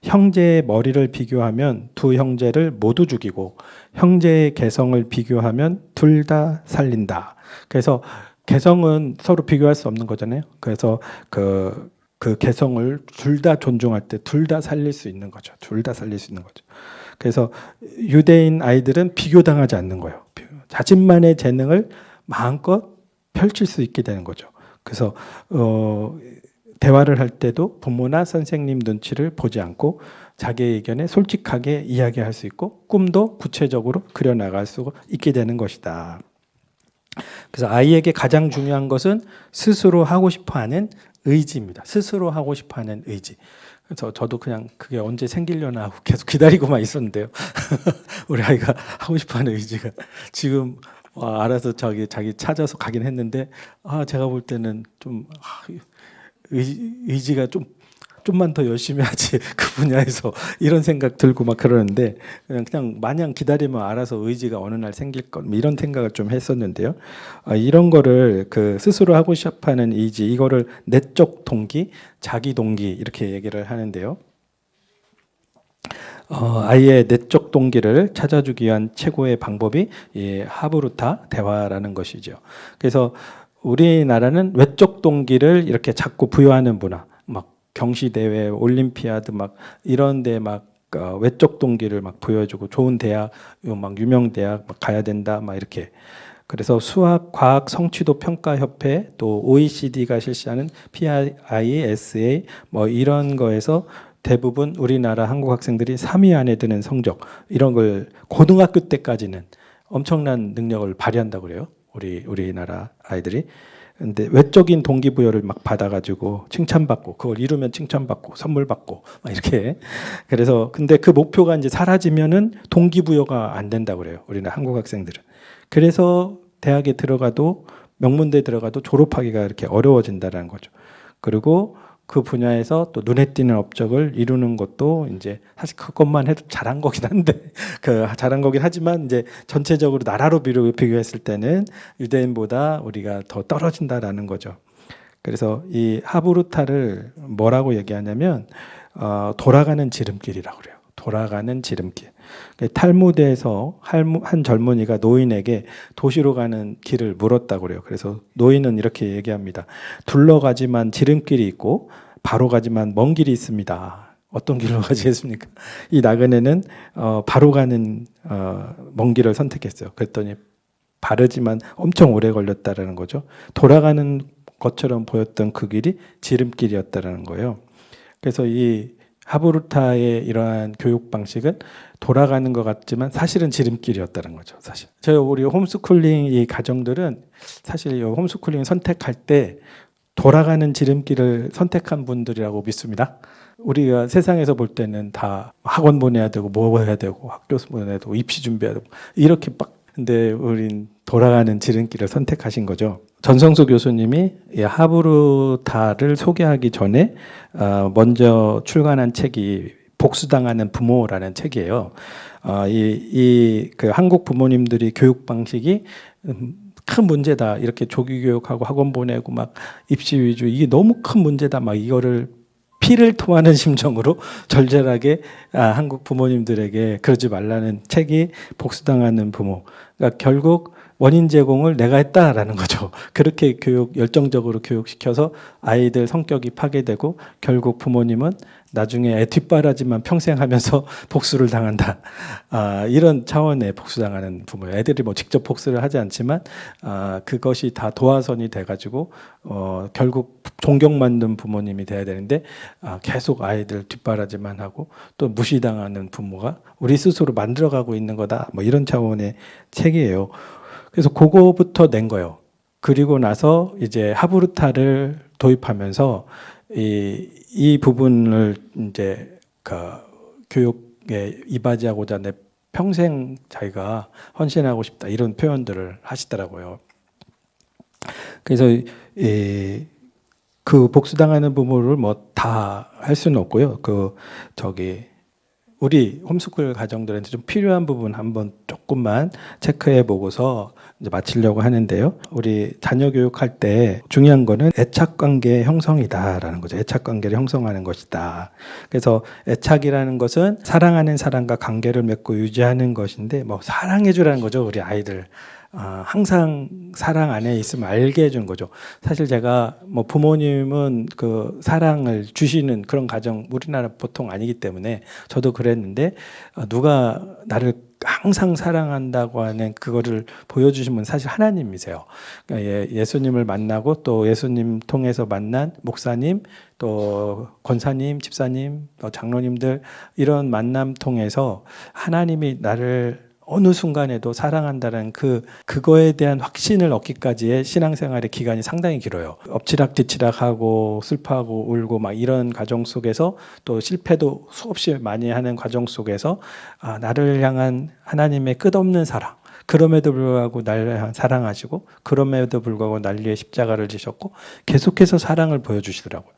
형제의 머리를 비교하면 두 형제를 모두 죽이고 형제의 개성을 비교하면 둘 다 살린다. 그래서 개성은 서로 비교할 수 없는 거잖아요. 그래서 그 개성을 둘 다 존중할 때 둘 다 살릴 수 있는 거죠. 둘 다 살릴 수 있는 거죠. 그래서 유대인 아이들은 비교당하지 않는 거예요. 자신만의 재능을 마음껏 펼칠 수 있게 되는 거죠. 그래서 대화를 할 때도 부모나 선생님 눈치를 보지 않고 자기 의견에 솔직하게 이야기할 수 있고 꿈도 구체적으로 그려나갈 수 있게 되는 것이다. 그래서 아이에게 가장 중요한 것은 스스로 하고 싶어하는 의지입니다. 스스로 하고 싶어하는 의지. 그래서 저도 그냥 그게 언제 생기려나 하고 계속 기다리고만 있었는데요. 우리 아이가 하고 싶어하는 의지가 지금 알아서 자기 찾아서 가긴 했는데 제가 볼 때는 좀 의지가 좀만 더 열심히 하지 그 분야에서 이런 생각 들고 막 그러는데 그냥 마냥 기다리면 알아서 의지가 어느 날 생길 것 이런 생각을 좀 했었는데요. 이런 거를 그 스스로 하고 싶어하는 의지 이거를 내적 동기, 자기 동기 이렇게 얘기를 하는데요. 아이의 내적 동기를 찾아주기 위한 최고의 방법이 이 하브루타 대화라는 것이죠. 그래서 우리나라는 외적 동기를 이렇게 자꾸 부여하는 문화, 막 경시대회, 올림피아드 막 이런데 막 외적 동기를 막 보여주고 좋은 대학, 막 유명 대학 막 가야 된다, 막 이렇게. 그래서 수학, 과학, 성취도 평가 협회 또 OECD가 실시하는 PISA 뭐 이런 거에서 대부분 우리나라 한국 학생들이 3위 안에 드는 성적 이런 걸 고등학교 때까지는 엄청난 능력을 발휘한다고 그래요. 우리나라 아이들이. 근데 외적인 동기부여를 막 받아가지고 칭찬받고 그걸 이루면 칭찬받고 선물 받고 막 이렇게. 그래서 근데 그 목표가 이제 사라지면은 동기부여가 안 된다고 그래요. 우리나라 한국 학생들은. 그래서 대학에 들어가도 명문대에 들어가도 졸업하기가 이렇게 어려워진다는 거죠. 그리고 그 분야에서 또 눈에 띄는 업적을 이루는 것도 이제 사실 그것만 해도 잘한 거긴 한데 잘한 거긴 하지만 이제 전체적으로 나라로 비교했을 때는 유대인보다 우리가 더 떨어진다라는 거죠. 그래서 이 하브루타를 뭐라고 얘기하냐면 돌아가는 지름길이라고 그래요. 돌아가는 지름길. 탈무드에서 한 젊은이가 노인에게 도시로 가는 길을 물었다고 그래요. 그래서 노인은 이렇게 얘기합니다. 둘러가지만 지름길이 있고 바로 가지만 먼 길이 있습니다. 어떤 길로 가시겠습니까? 이 나그네는 바로 가는 먼 길을 선택했어요. 그랬더니 바르지만 엄청 오래 걸렸다라는 거죠. 돌아가는 것처럼 보였던 그 길이 지름길이었다라는 거예요. 그래서 이 하브루타의 이러한 교육 방식은 돌아가는 것 같지만 사실은 지름길이었다는 거죠. 사실 우리 홈스쿨링 이 가정들은 사실 이 홈스쿨링 선택할 때 돌아가는 지름길을 선택한 분들이라고 믿습니다. 우리가 세상에서 볼 때는 다 학원 보내야 되고 뭐 해야 되고 학교 보내야 되고 입시 준비해야 되고 이렇게 근데 우린 돌아가는 지름길을 선택하신 거죠. 전성수 교수님이 이 하브루타를 소개하기 전에 먼저 출간한 책이 복수당하는 부모라는 책이에요. 그 한국 부모님들이 교육 방식이 큰 문제다. 이렇게 조기 교육하고 학원 보내고 막 입시 위주 이게 너무 큰 문제다. 막 이거를 피를 토하는 심정으로 절절하게 한국 부모님들에게 그러지 말라는 책이 복수당하는 부모. 그러니까 결국 원인 제공을 내가 했다라는 거죠. 그렇게 열정적으로 교육시켜서 아이들 성격이 파괴되고 결국 부모님은 나중에 애 뒷바라지만 평생 하면서 복수를 당한다. 이런 차원의 복수당하는 부모예요. 애들이 뭐 직접 복수를 하지 않지만 그것이 다 도화선이 돼가지고 결국 존경받는 부모님이 돼야 되는데 계속 아이들 뒷바라지만 하고 또 무시당하는 부모가 우리 스스로 만들어가고 있는 거다. 뭐 이런 차원의 책이에요. 그래서 그거부터 낸 거예요. 그리고 나서 이제 하브루타를 도입하면서 이 부분을 이제 그 교육에 이바지하고자 내 평생 자기가 헌신하고 싶다 이런 표현들을 하시더라고요. 그래서 그 복수당하는 부모를 뭐 다 할 수는 없고요. 우리 홈스쿨 가정들한테 좀 필요한 부분 한번 조금만 체크해 보고서 이제 마치려고 하는데요. 우리 자녀 교육할 때 중요한 거는 애착 관계 형성이다라는 거죠. 애착 관계를 형성하는 것이다. 그래서 애착이라는 것은 사랑하는 사람과 관계를 맺고 유지하는 것인데 뭐 사랑해 주라는 거죠. 우리 아이들. 항상 사랑 안에 있으면 알게 해주는 거죠. 사실 제가 뭐 부모님은 그 사랑을 주시는 그런 가정 우리나라 보통 아니기 때문에 저도 그랬는데 누가 나를 항상 사랑한다고 하는 그거를 보여주신 분 사실 하나님이세요. 그러니까 예수님을 만나고 또 예수님 통해서 만난 목사님 또 권사님, 집사님, 또 장로님들 이런 만남 통해서 하나님이 나를 어느 순간에도 사랑한다는 그거에 대한 확신을 얻기까지의 신앙생활의 기간이 상당히 길어요. 엎치락뒤치락하고 슬퍼하고 울고 막 이런 과정 속에서 또 실패도 수없이 많이 하는 과정 속에서 나를 향한 하나님의 끝없는 사랑. 그럼에도 불구하고 나를 사랑하시고 그럼에도 불구하고 날 위해 십자가를 지셨고 계속해서 사랑을 보여주시더라고요.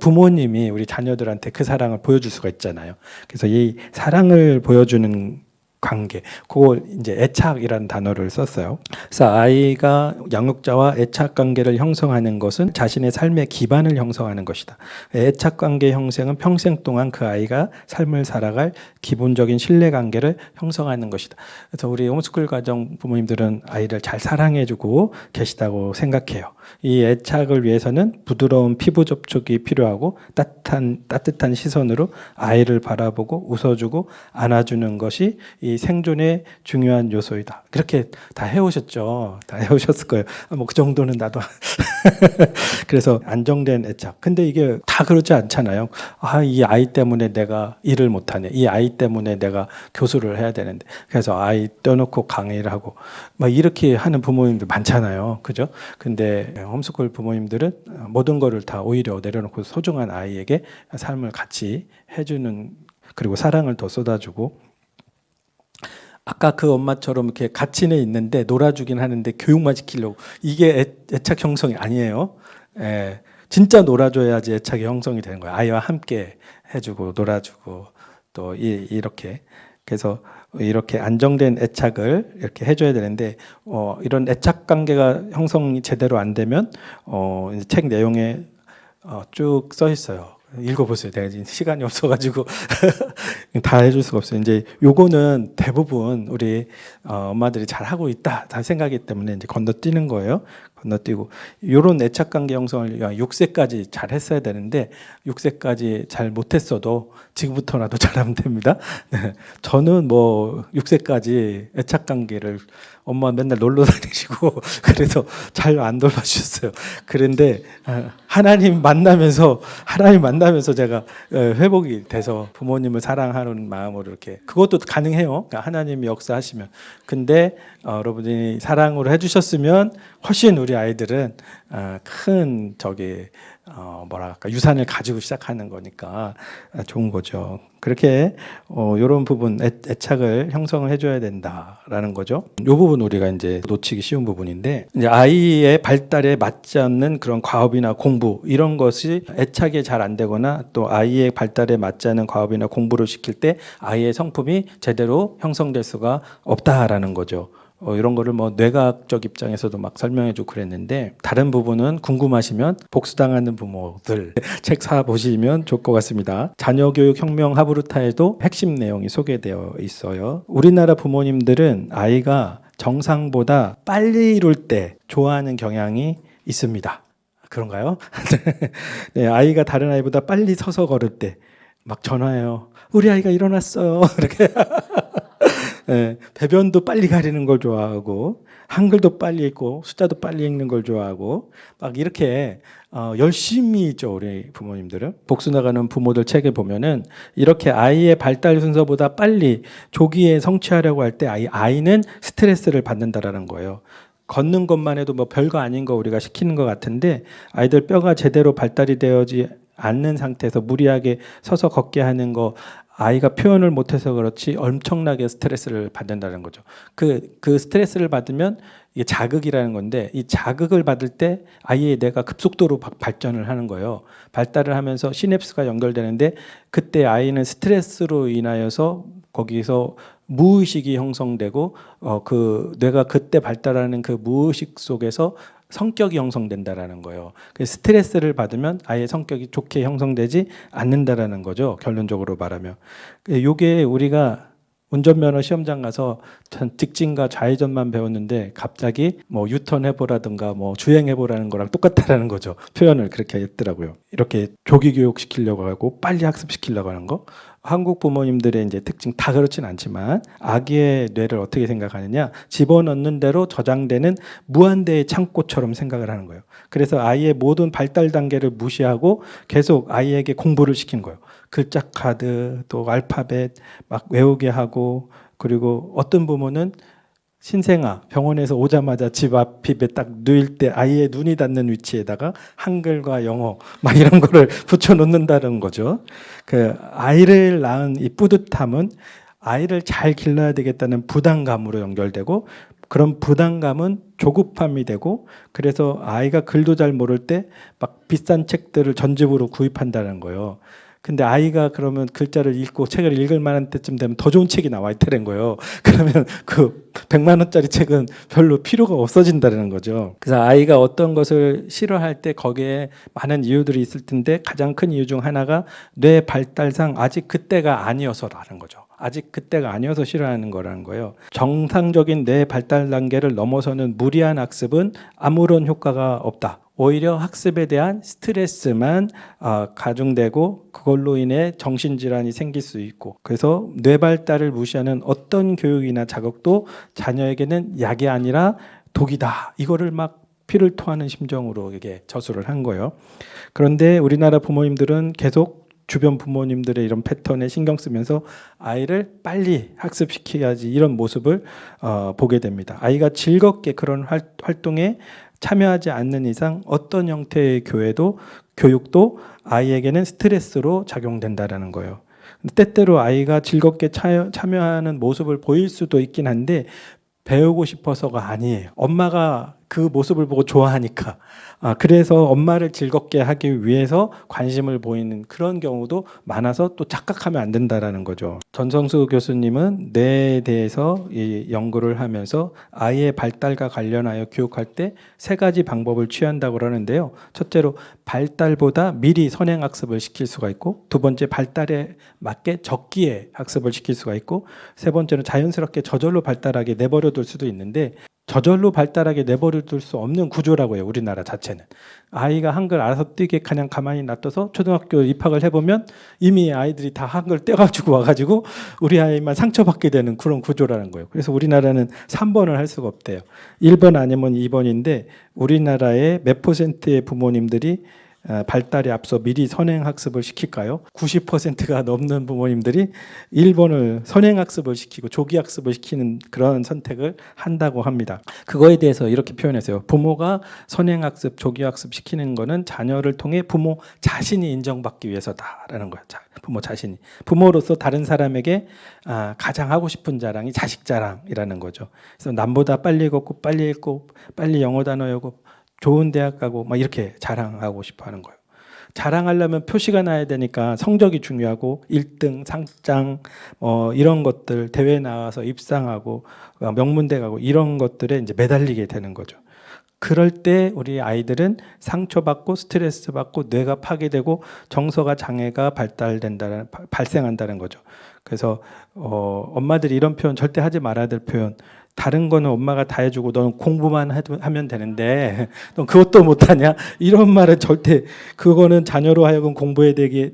부모님이 우리 자녀들한테 그 사랑을 보여줄 수가 있잖아요. 그래서 이 사랑을 보여주는 관계, 그걸 이제 애착이라는 단어를 썼어요. 그래서 아이가 양육자와 애착 관계를 형성하는 것은 자신의 삶의 기반을 형성하는 것이다. 애착 관계 형성은 평생 동안 그 아이가 삶을 살아갈 기본적인 신뢰 관계를 형성하는 것이다. 그래서 우리 홈스쿨 가정 부모님들은 아이를 잘 사랑해주고 계시다고 생각해요. 이 애착을 위해서는 부드러운 피부 접촉이 필요하고 따뜻한 시선으로 아이를 바라보고 웃어주고 안아주는 것이 이 생존의 중요한 요소이다. 그렇게 다 해오셨죠. 다 해오셨을 거예요. 뭐 그 정도는 나도. 그래서 안정된 애착. 근데 이게 다 그렇지 않잖아요. 이 아이 때문에 내가 일을 못하네. 이 아이 때문에 내가 교수를 해야 되는데. 그래서 아이 떼어놓고 강의를 하고 막 이렇게 하는 부모님들 많잖아요. 그죠? 근데 홈스쿨 부모님들은 모든 거를 다 오히려 내려놓고 소중한 아이에게 삶을 같이 해주는 그리고 사랑을 더 쏟아주고 아까 그 엄마처럼 이렇게 같이는 있는데 놀아주긴 하는데 교육만 시키려고 이게 애착 형성이 아니에요. 진짜 놀아줘야지 애착이 형성이 되는 거예요. 아이와 함께 해주고 놀아주고 또 이렇게 그래서 이렇게 안정된 애착을 이렇게 해줘야 되는데 이런 애착 관계가 형성이 제대로 안 되면 이제 책 내용에 쭉 써 있어요. 읽어보세요. 내가 지금 시간이 없어가지고 다 해줄 수가 없어요. 이제 요거는 대부분 우리 엄마들이 잘 하고 있다 다 생각이기 때문에 이제 건너뛰는 거예요. 건너뛰고 이런 애착 관계 형성을 6세까지 잘 했어야 되는데 6세까지 잘 못했어도 지금부터라도 잘하면 됩니다. 네. 저는 뭐 6세까지 애착 관계를 엄마 맨날 놀러 다니시고 그래서 잘 안 돌봐주셨어요. 그런데 하나님 만나면서 제가 회복이 돼서 부모님을 사랑하는 마음으로 이렇게 그것도 가능해요. 그러니까 하나님이 역사하시면. 근데 여러분이 사랑으로 해주셨으면 훨씬 우리 아이들은 큰 뭐랄까 유산을 가지고 시작하는 거니까 좋은 거죠. 그렇게 이런 부분 애착을 형성을 해줘야 된다라는 거죠. 이 부분 우리가 이제 놓치기 쉬운 부분인데 이제 아이의 발달에 맞지 않는 그런 과업이나 공부 이런 것이 애착이 잘 안 되거나 또 아이의 발달에 맞지 않는 과업이나 공부를 시킬 때 아이의 성품이 제대로 형성될 수가 없다라는 거죠. 이런 거를 뭐 뇌과학적 입장에서도 막 설명해주고 그랬는데 다른 부분은 궁금하시면 복수당하는 부모들 책 사보시면 좋을 것 같습니다. 자녀교육 혁명 하브루타에도 핵심 내용이 소개되어 있어요. 우리나라 부모님들은 아이가 정상보다 빨리 이룰 때 좋아하는 경향이 있습니다. 그런가요? 네, 아이가 다른 아이보다 빨리 서서 걸을 때 막 전화해요. 우리 아이가 일어났어요. 이렇게 네, 배변도 빨리 가리는 걸 좋아하고 한글도 빨리 읽고 숫자도 빨리 읽는 걸 좋아하고 막 이렇게 열심히 있죠. 우리 부모님들은. 복수 나가는 부모들 책에 보면은 이렇게 아이의 발달 순서보다 빨리 조기에 성취하려고 할 때 아이는 스트레스를 받는다라는 거예요. 걷는 것만 해도 뭐 별거 아닌 거 우리가 시키는 것 같은데 아이들 뼈가 제대로 발달이 되어지 않는 상태에서 무리하게 서서 걷게 하는 거 아이가 표현을 못해서 그렇지 엄청나게 스트레스를 받는다는 거죠. 그 스트레스를 받으면 이게 자극이라는 건데 이 자극을 받을 때 아이의 뇌가 급속도로 발전을 하는 거예요. 발달을 하면서 시냅스가 연결되는데 그때 아이는 스트레스로 인하여서 거기서 무의식이 형성되고 그 뇌가 그때 발달하는 그 무의식 속에서 성격이 형성된다라는 거예요. 스트레스를 받으면 아예 성격이 좋게 형성되지 않는다라는 거죠. 결론적으로 말하면. 이게 우리가 운전면허 시험장 가서 직진과 좌회전만 배웠는데 갑자기 뭐 유턴 해보라든가 뭐 주행 해보라는 거랑 똑같다라는 거죠. 표현을 그렇게 했더라고요. 이렇게 조기 교육 시키려고 하고 빨리 학습시키려고 하는 거. 한국 부모님들의 이제 특징 다 그렇진 않지만 아기의 뇌를 어떻게 생각하느냐 집어넣는 대로 저장되는 무한대의 창고처럼 생각을 하는 거예요. 그래서 아이의 모든 발달 단계를 무시하고 계속 아이에게 공부를 시키는 거예요. 글자 카드 또 알파벳 막 외우게 하고 그리고 어떤 부모는 신생아 병원에서 오자마자 집 앞에 딱 누일 때 아이의 눈이 닿는 위치에다가 한글과 영어 막 이런 거를 붙여 놓는다는 거죠. 그 아이를 낳은 이 뿌듯함은 아이를 잘 길러야 되겠다는 부담감으로 연결되고 그런 부담감은 조급함이 되고 그래서 아이가 글도 잘 모를 때 막 비싼 책들을 전집으로 구입한다는 거예요. 근데 아이가 그러면 글자를 읽고 책을 읽을 만한 때쯤 되면 더 좋은 책이 나와 있다는 거예요. 그러면 그 100만 원짜리 책은 별로 필요가 없어진다는 거죠. 그래서 아이가 어떤 것을 싫어할 때 거기에 많은 이유들이 있을 텐데 가장 큰 이유 중 하나가 뇌 발달상 아직 그때가 아니어서라는 거죠. 아직 그때가 아니어서 싫어하는 거라는 거예요. 정상적인 뇌 발달 단계를 넘어서는 무리한 학습은 아무런 효과가 없다. 오히려 학습에 대한 스트레스만 가중되고 그걸로 인해 정신질환이 생길 수 있고 그래서 뇌발달을 무시하는 어떤 교육이나 자극도 자녀에게는 약이 아니라 독이다. 이거를 막 피를 토하는 심정으로 이게 저술을 한 거예요. 그런데 우리나라 부모님들은 계속 주변 부모님들의 이런 패턴에 신경 쓰면서 아이를 빨리 학습시켜야지 이런 모습을 보게 됩니다. 아이가 즐겁게 그런 활동에 참여하지 않는 이상 어떤 형태의 교육도 아이에게는 스트레스로 작용된다라는 거예요. 때때로 아이가 즐겁게 참여하는 모습을 보일 수도 있긴 한데 배우고 싶어서가 아니에요. 엄마가 그 모습을 보고 좋아하니까. 그래서 엄마를 즐겁게 하기 위해서 관심을 보이는 그런 경우도 많아서 또 착각하면 안 된다라는 거죠. 전성수 교수님은 뇌에 대해서 이 연구를 하면서 아이의 발달과 관련하여 교육할 때 3가지 방법을 취한다고 그러는데요. 첫째로 발달보다 미리 선행학습을 시킬 수가 있고 두 번째 발달에 맞게 적기에 학습을 시킬 수가 있고 세 번째는 자연스럽게 저절로 발달하게 내버려 둘 수도 있는데 저절로 발달하게 내버려 둘 수 없는 구조라고 해요. 우리나라 자체는. 아이가 한글 알아서 뛰게 그냥 가만히 놔둬서 초등학교 입학을 해보면 이미 아이들이 다 한글 떼가지고 와가지고 우리 아이만 상처받게 되는 그런 구조라는 거예요. 그래서 우리나라는 3번을 할 수가 없대요. 1번 아니면 2번인데 우리나라의 몇 %의 부모님들이 발달에 앞서 미리 선행학습을 시킬까요? 90%가 넘는 부모님들이 1번을 선행학습을 시키고 조기학습을 시키는 그런 선택을 한다고 합니다. 그거에 대해서 이렇게 표현했어요. 부모가 선행학습, 조기학습 시키는 거는 자녀를 통해 부모 자신이 인정받기 위해서다라는 거예요. 부모 자신이. 부모로서 다른 사람에게 가장 하고 싶은 자랑이 자식 자랑이라는 거죠. 그래서 남보다 빨리 걷고 빨리 읽고 빨리 영어 단어 외우고 좋은 대학 가고 막 이렇게 자랑하고 싶어 하는 거예요. 자랑하려면 표시가 나야 되니까 성적이 중요하고 1등, 상장 이런 것들 대회 나와서 입상하고 명문대 가고 이런 것들에 이제 매달리게 되는 거죠. 그럴 때 우리 아이들은 상처받고 스트레스 받고 뇌가 파괴되고 정서가 장애가 발생한다는 거죠. 그래서 엄마들이 이런 표현 절대 하지 말아야 될 표현. 다른 거는 엄마가 다 해주고 너는 공부만 하면 되는데 넌 그것도 못하냐? 이런 말은 절대, 그거는 자녀로 하여금 공부에 되게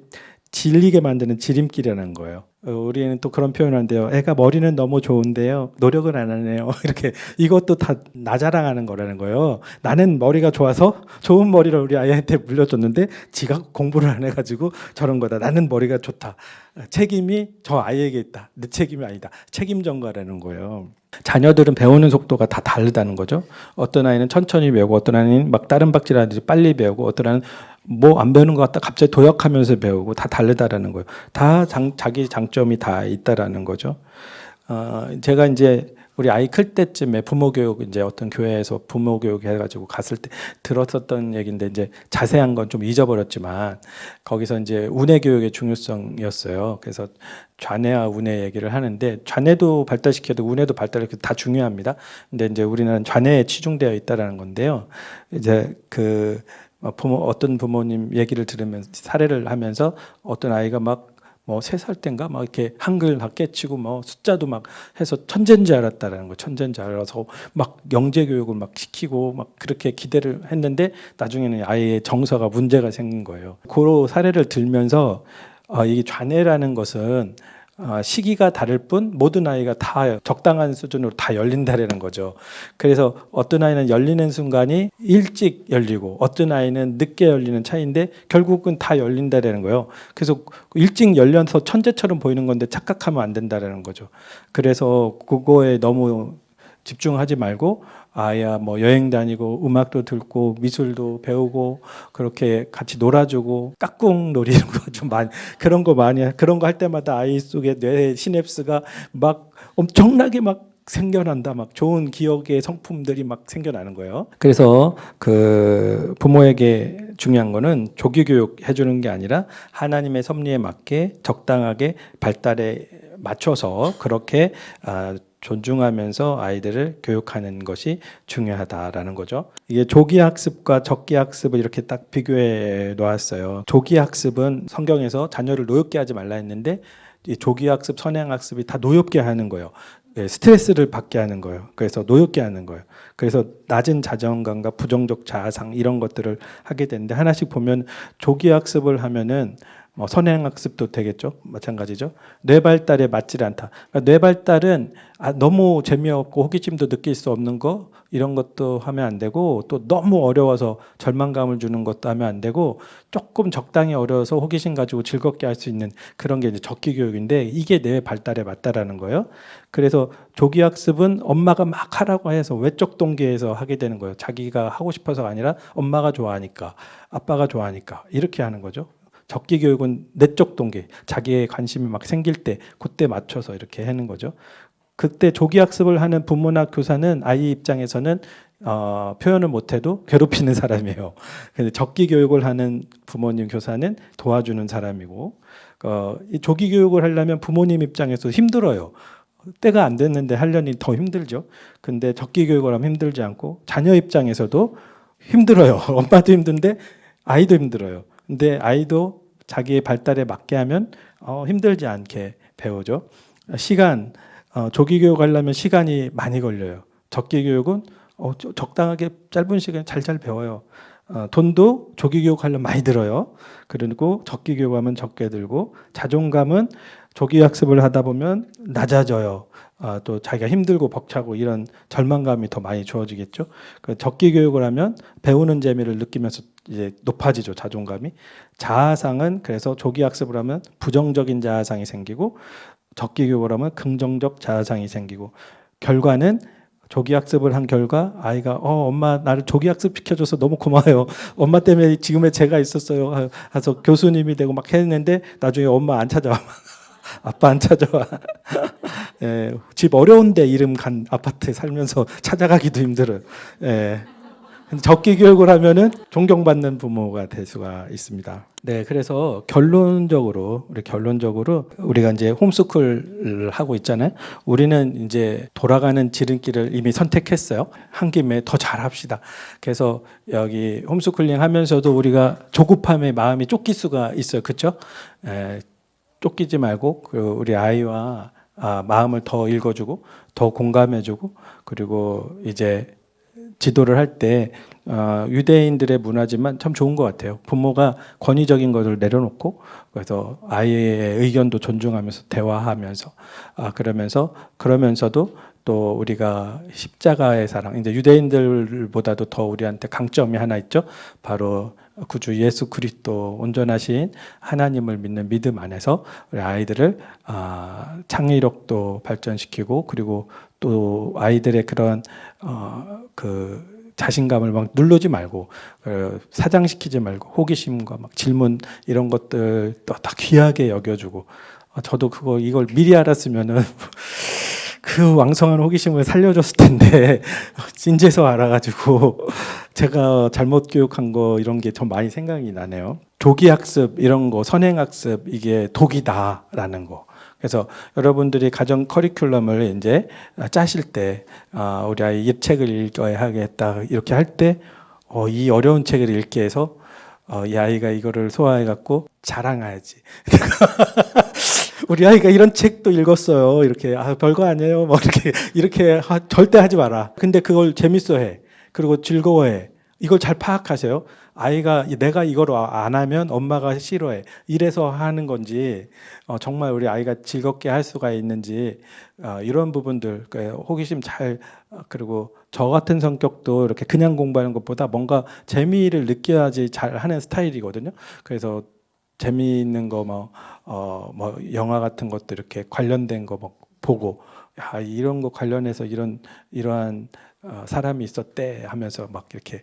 질리게 만드는 지름길이라는 거예요. 우리는 또 그런 표현을 하는데요. 애가 머리는 너무 좋은데요. 노력을 안 하네요. 이렇게 이것도 다 나 자랑하는 거라는 거예요. 나는 머리가 좋아서 좋은 머리를 우리 아이한테 물려줬는데 지가 공부를 안 해가지고 저런 거다. 나는 머리가 좋다. 책임이 저 아이에게 있다. 내 책임이 아니다. 책임 전가라는 거예요. 자녀들은 배우는 속도가 다 다르다는 거죠. 어떤 아이는 천천히 배우고 어떤 아이는 막 다른 박질하듯이 빨리 배우고 어떤 아이는 뭐 안 배우는 것 같다 갑자기 도역하면서 배우고 다 다르다라는 거예요. 다 자기 장점이 다 있다라는 거죠. 제가 이제 우리 아이 클 때쯤에 부모 교육 이제 어떤 교회에서 부모 교육 해가지고 갔을 때 들었었던 얘기인데 이제 자세한 건 좀 잊어버렸지만 거기서 이제 운해 교육의 중요성이었어요. 그래서 좌뇌와 운해 얘기를 하는데 좌뇌도 발달시켜도 운해도 발달시켜도 다 중요합니다. 근데 이제 우리는 좌뇌에 치중되어 있다라는 건데요. 이제 어떤 부모님 얘기를 들으면서 사례를 하면서 어떤 아이가 막 뭐 3살 땐가 막 이렇게 한글 막 깨치고 뭐 숫자도 막 해서 천재인 줄 알았다라는 거. 천재인 줄 알아서 막 영재 교육을 막 시키고 막 그렇게 기대를 했는데 나중에는 아이의 정서가 문제가 생긴 거예요. 그 사례를 들면서 이게 좌뇌라는 것은 시기가 다를 뿐 모든 아이가 다 적당한 수준으로 다 열린다라는 거죠. 그래서 어떤 아이는 열리는 순간이 일찍 열리고 어떤 아이는 늦게 열리는 차이인데 결국은 다 열린다라는 거예요. 그래서 일찍 열려서 천재처럼 보이는 건데 착각하면 안 된다라는 거죠. 그래서 그거에 너무 집중하지 말고 아야 뭐 여행 다니고 음악도 듣고 미술도 배우고 그렇게 같이 놀아주고 깍꿍놀이 이런 거 좀 많이 그런 거 할 때마다 아이 속에 뇌 시냅스가 막 엄청나게 막 생겨난다. 막 좋은 기억의 성품들이 막 생겨나는 거예요. 그래서 그 부모에게 중요한 거는 조기 교육 해주는 게 아니라 하나님의 섭리에 맞게 적당하게 발달에 맞춰서 그렇게 존중하면서 아이들을 교육하는 것이 중요하다라는 거죠. 이게 조기 학습과 적기 학습을 이렇게 딱 비교해 놓았어요. 조기 학습은 성경에서 자녀를 노엽게 하지 말라 했는데 이 조기 학습, 선행 학습이 다 노엽게 하는 거예요. 스트레스를 받게 하는 거예요. 그래서 노엽게 하는 거예요. 그래서 낮은 자존감과 부정적 자아상 이런 것들을 하게 되는데 하나씩 보면 조기 학습을 하면은 선행학습도 되겠죠. 마찬가지죠. 뇌 발달에 맞지 않다. 그러니까 뇌 발달은 너무 재미없고 호기심도 느낄 수 없는 거 이런 것도 하면 안 되고 또 너무 어려워서 절망감을 주는 것도 하면 안 되고 조금 적당히 어려워서 호기심 가지고 즐겁게 할 수 있는 그런 게 이제 적기 교육인데 이게 뇌 발달에 맞다라는 거예요. 그래서 조기 학습은 엄마가 막 하라고 해서 외적 동기에서 하게 되는 거예요. 자기가 하고 싶어서가 아니라 엄마가 좋아하니까 아빠가 좋아하니까 이렇게 하는 거죠. 적기 교육은 내적 동기, 자기의 관심이 막 생길 때 그때 맞춰서 이렇게 하는 거죠. 그때 조기 학습을 하는 부모나 교사는 아이 입장에서는 표현을 못해도 괴롭히는 사람이에요. 근데 적기 교육을 하는 부모님, 교사는 도와주는 사람이고 이 조기 교육을 하려면 부모님 입장에서 힘들어요. 때가 안 됐는데 하려니 더 힘들죠. 근데 적기 교육을 하면 힘들지 않고 자녀 입장에서도 힘들어요. 엄마도 힘든데 아이도 힘들어요. 근데 아이도 자기의 발달에 맞게 하면 힘들지 않게 배우죠. 시간, 조기 교육하려면 시간이 많이 걸려요. 적기 교육은 적당하게 짧은 시간에 잘 배워요. 돈도 조기 교육하려면 많이 들어요. 그리고 적기 교육하면 적게 들고, 자존감은 조기 학습을 하다 보면 낮아져요. 또 자기가 힘들고 벅차고 이런 절망감이 더 많이 주어지겠죠. 적기 교육을 하면 배우는 재미를 느끼면서 이제 높아지죠, 자존감이. 자아상은 그래서 조기 학습을 하면 부정적인 자아상이 생기고, 적기 교육을 하면 긍정적 자아상이 생기고, 결과는 조기 학습을 한 결과 아이가 엄마 나를 조기 학습 시켜줘서 너무 고마워요. 엄마 때문에 지금의 제가 있었어요. 해서 교수님이 되고 막 했는데 나중에 엄마 안 찾아와. 아빠 안 찾아와. 예, 집 어려운데 이름 간 아파트에 살면서 찾아가기도 힘들어요. 예. 적기 교육을 하면은 존경받는 부모가 될 수가 있습니다. 네, 그래서 결론적으로 우리가 이제 홈스쿨을 하고 있잖아요. 우리는 이제 돌아가는 지름길을 이미 선택했어요. 한 김에 더 잘합시다. 그래서 여기 홈스쿨링 하면서도 우리가 조급함에 마음이 쫓길 수가 있어요, 그렇죠? 쫓기지 말고 우리 아이와 마음을 더 읽어주고 더 공감해주고, 그리고 이제 지도를 할 때 유대인들의 문화지만 참 좋은 것 같아요. 부모가 권위적인 것을 내려놓고, 그래서 아이의 의견도 존중하면서 대화하면서 그러면서도 또 우리가 십자가의 사랑, 이제 유대인들보다도 더 우리한테 강점이 하나 있죠. 바로 구주 예수 그리스도 온전하신 하나님을 믿는 믿음 안에서 우리 아이들을 창의력도 발전시키고, 그리고 또 아이들의 그런 그 자신감을 막 누르지 말고 사장시키지 말고 호기심과 막 질문 이런 것들 또 다 귀하게 여겨주고, 저도 이걸 미리 알았으면은 그 왕성한 호기심을 살려줬을 텐데 인제서 알아가지고 제가 잘못 교육한 거 이런 게 좀 많이 생각이 나네요. 조기 학습 이런 거, 선행 학습 이게 독이다라는 거. 그래서 여러분들이 가정 커리큘럼을 이제 짜실 때 우리 아이 이 책을 읽어야 하겠다 이렇게 할 때 이 어려운 책을 읽게 해서 이 아이가 이거를 소화해 갖고 자랑해야지. 우리 아이가 이런 책도 읽었어요. 이렇게 별거 아니에요. 뭐 이렇게 절대 하지 마라. 근데 그걸 재밌어해. 그리고 즐거워해. 이걸 잘 파악하세요. 아이가 내가 이걸 안 하면 엄마가 싫어해. 이래서 하는 건지 정말 우리 아이가 즐겁게 할 수가 있는지 이런 부분들 호기심 그리고 저 같은 성격도 이렇게 그냥 공부하는 것보다 뭔가 재미를 느껴야지 잘 하는 스타일이거든요. 그래서 재미있는 거 뭐 영화 같은 것도 이렇게 관련된 거 막 보고 이런 거 관련해서 이러한 사람이 있었대 하면서 막 이렇게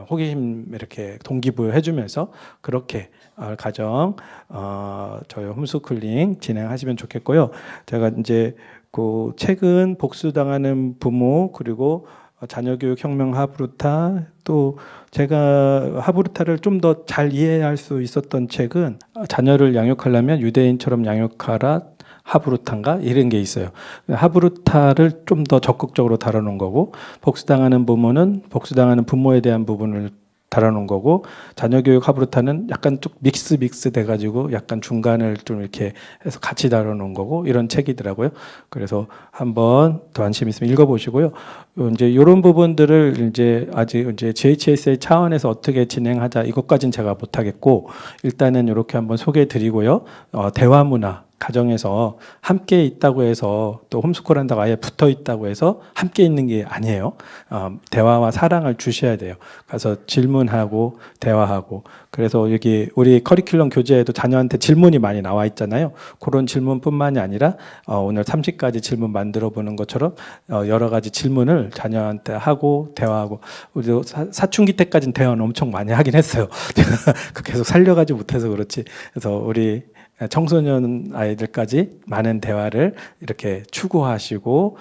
호기심 이렇게 동기부여 해주면서 그렇게 가정 저희 홈스쿨링 진행하시면 좋겠고요. 제가 이제 그 최근 복수당하는 부모, 그리고 자녀교육 혁명 하브루타, 또 제가 하브루타를 좀 더 잘 이해할 수 있었던 책은 자녀를 양육하려면 유대인처럼 양육하라 하브루타인가 이런 게 있어요. 하브루타를 좀 더 적극적으로 다뤄놓은 거고, 복수당하는 부모는 복수당하는 부모에 대한 부분을 다뤄놓은 거고, 자녀교육 하브루타는 약간 좀 믹스 돼가지고 약간 중간을 좀 이렇게 해서 같이 다뤄놓은 거고, 이런 책이더라고요. 그래서 한번 더 관심 있으면 읽어보시고요. 이제 이런 부분들을 이제 아직 이제 GHSA 차원에서 어떻게 진행하자 이것까지는 제가 못하겠고, 일단은 이렇게 한번 소개해드리고요. 대화 문화. 가정에서 함께 있다고 해서 또 홈스쿨 한다고 아예 붙어 있다고 해서 함께 있는 게 아니에요. 대화와 사랑을 주셔야 돼요. 가서 질문하고 대화하고. 그래서 여기 우리 커리큘럼 교재에도 자녀한테 질문이 많이 나와 있잖아요. 그런 질문뿐만이 아니라 오늘 30가지 질문 만들어 보는 것처럼 여러 가지 질문을 자녀한테 하고 대화하고. 우리도 사춘기 때까지는 대화는 엄청 많이 하긴 했어요. 계속 살려가지 못해서 그렇지. 그래서 우리 청소년 아이들까지 많은 대화를 이렇게 추구하시고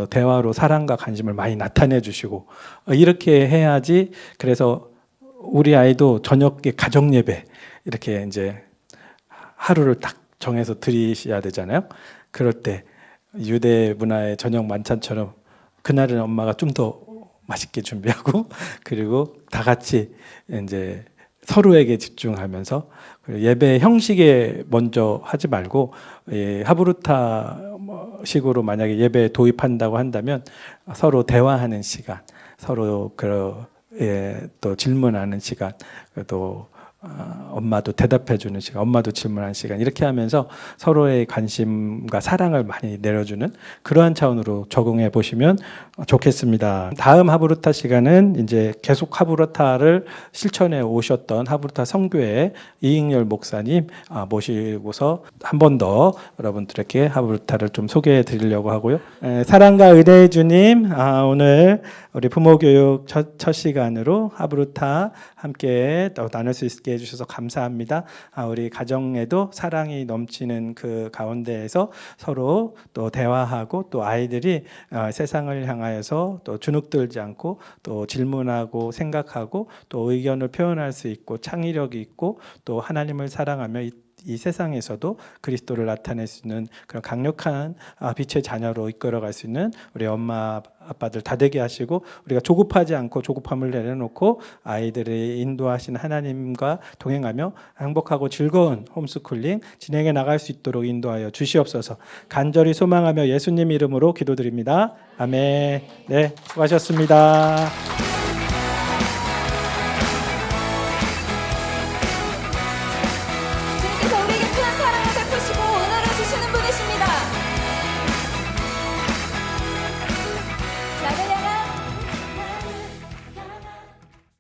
대화로 사랑과 관심을 많이 나타내 주시고 이렇게 해야지. 그래서 우리 아이도 저녁에 가정 예배 이렇게 이제 하루를 딱 정해서 드리셔야 되잖아요. 그럴 때 유대 문화의 저녁 만찬처럼 그날은 엄마가 좀 더 맛있게 준비하고 그리고 다 같이 이제 서로에게 집중하면서 예배 형식에 먼저 하지 말고 하브루타 식으로 만약에 예배에 도입한다고 한다면 서로 대화하는 시간, 서로 또 질문하는 시간, 또 엄마도 대답해주는 시간, 엄마도 질문하는 시간, 이렇게 하면서 서로의 관심과 사랑을 많이 내려주는 그러한 차원으로 적용해 보시면 좋겠습니다. 다음 하브루타 시간은 이제 계속 하브루타를 실천해 오셨던 하브루타 성교회 이익열 목사님 모시고서 한 번 더 여러분들에게 하브루타를 좀 소개해 드리려고 하고요. 사랑과 은혜의 주님, 오늘 우리 부모교육 첫 시간으로 하브루타 함께 또 나눌 수 있게 해주셔서 감사합니다. 우리 가정에도 사랑이 넘치는 그 가운데에서 서로 또 대화하고 또 아이들이 세상을 향하여서 또 주눅들지 않고 또 질문하고 생각하고 또 의견을 표현할 수 있고 창의력이 있고 또 하나님을 사랑하며 이 세상에서도 그리스도를 나타낼 수 있는 그런 강력한 빛의 자녀로 이끌어갈 수 있는 우리 엄마 아빠들 다 되게 하시고, 우리가 조급하지 않고 조급함을 내려놓고 아이들을 인도하신 하나님과 동행하며 행복하고 즐거운 홈스쿨링 진행해 나갈 수 있도록 인도하여 주시옵소서. 간절히 소망하며 예수님 이름으로 기도드립니다. 아멘. 네, 수고하셨습니다.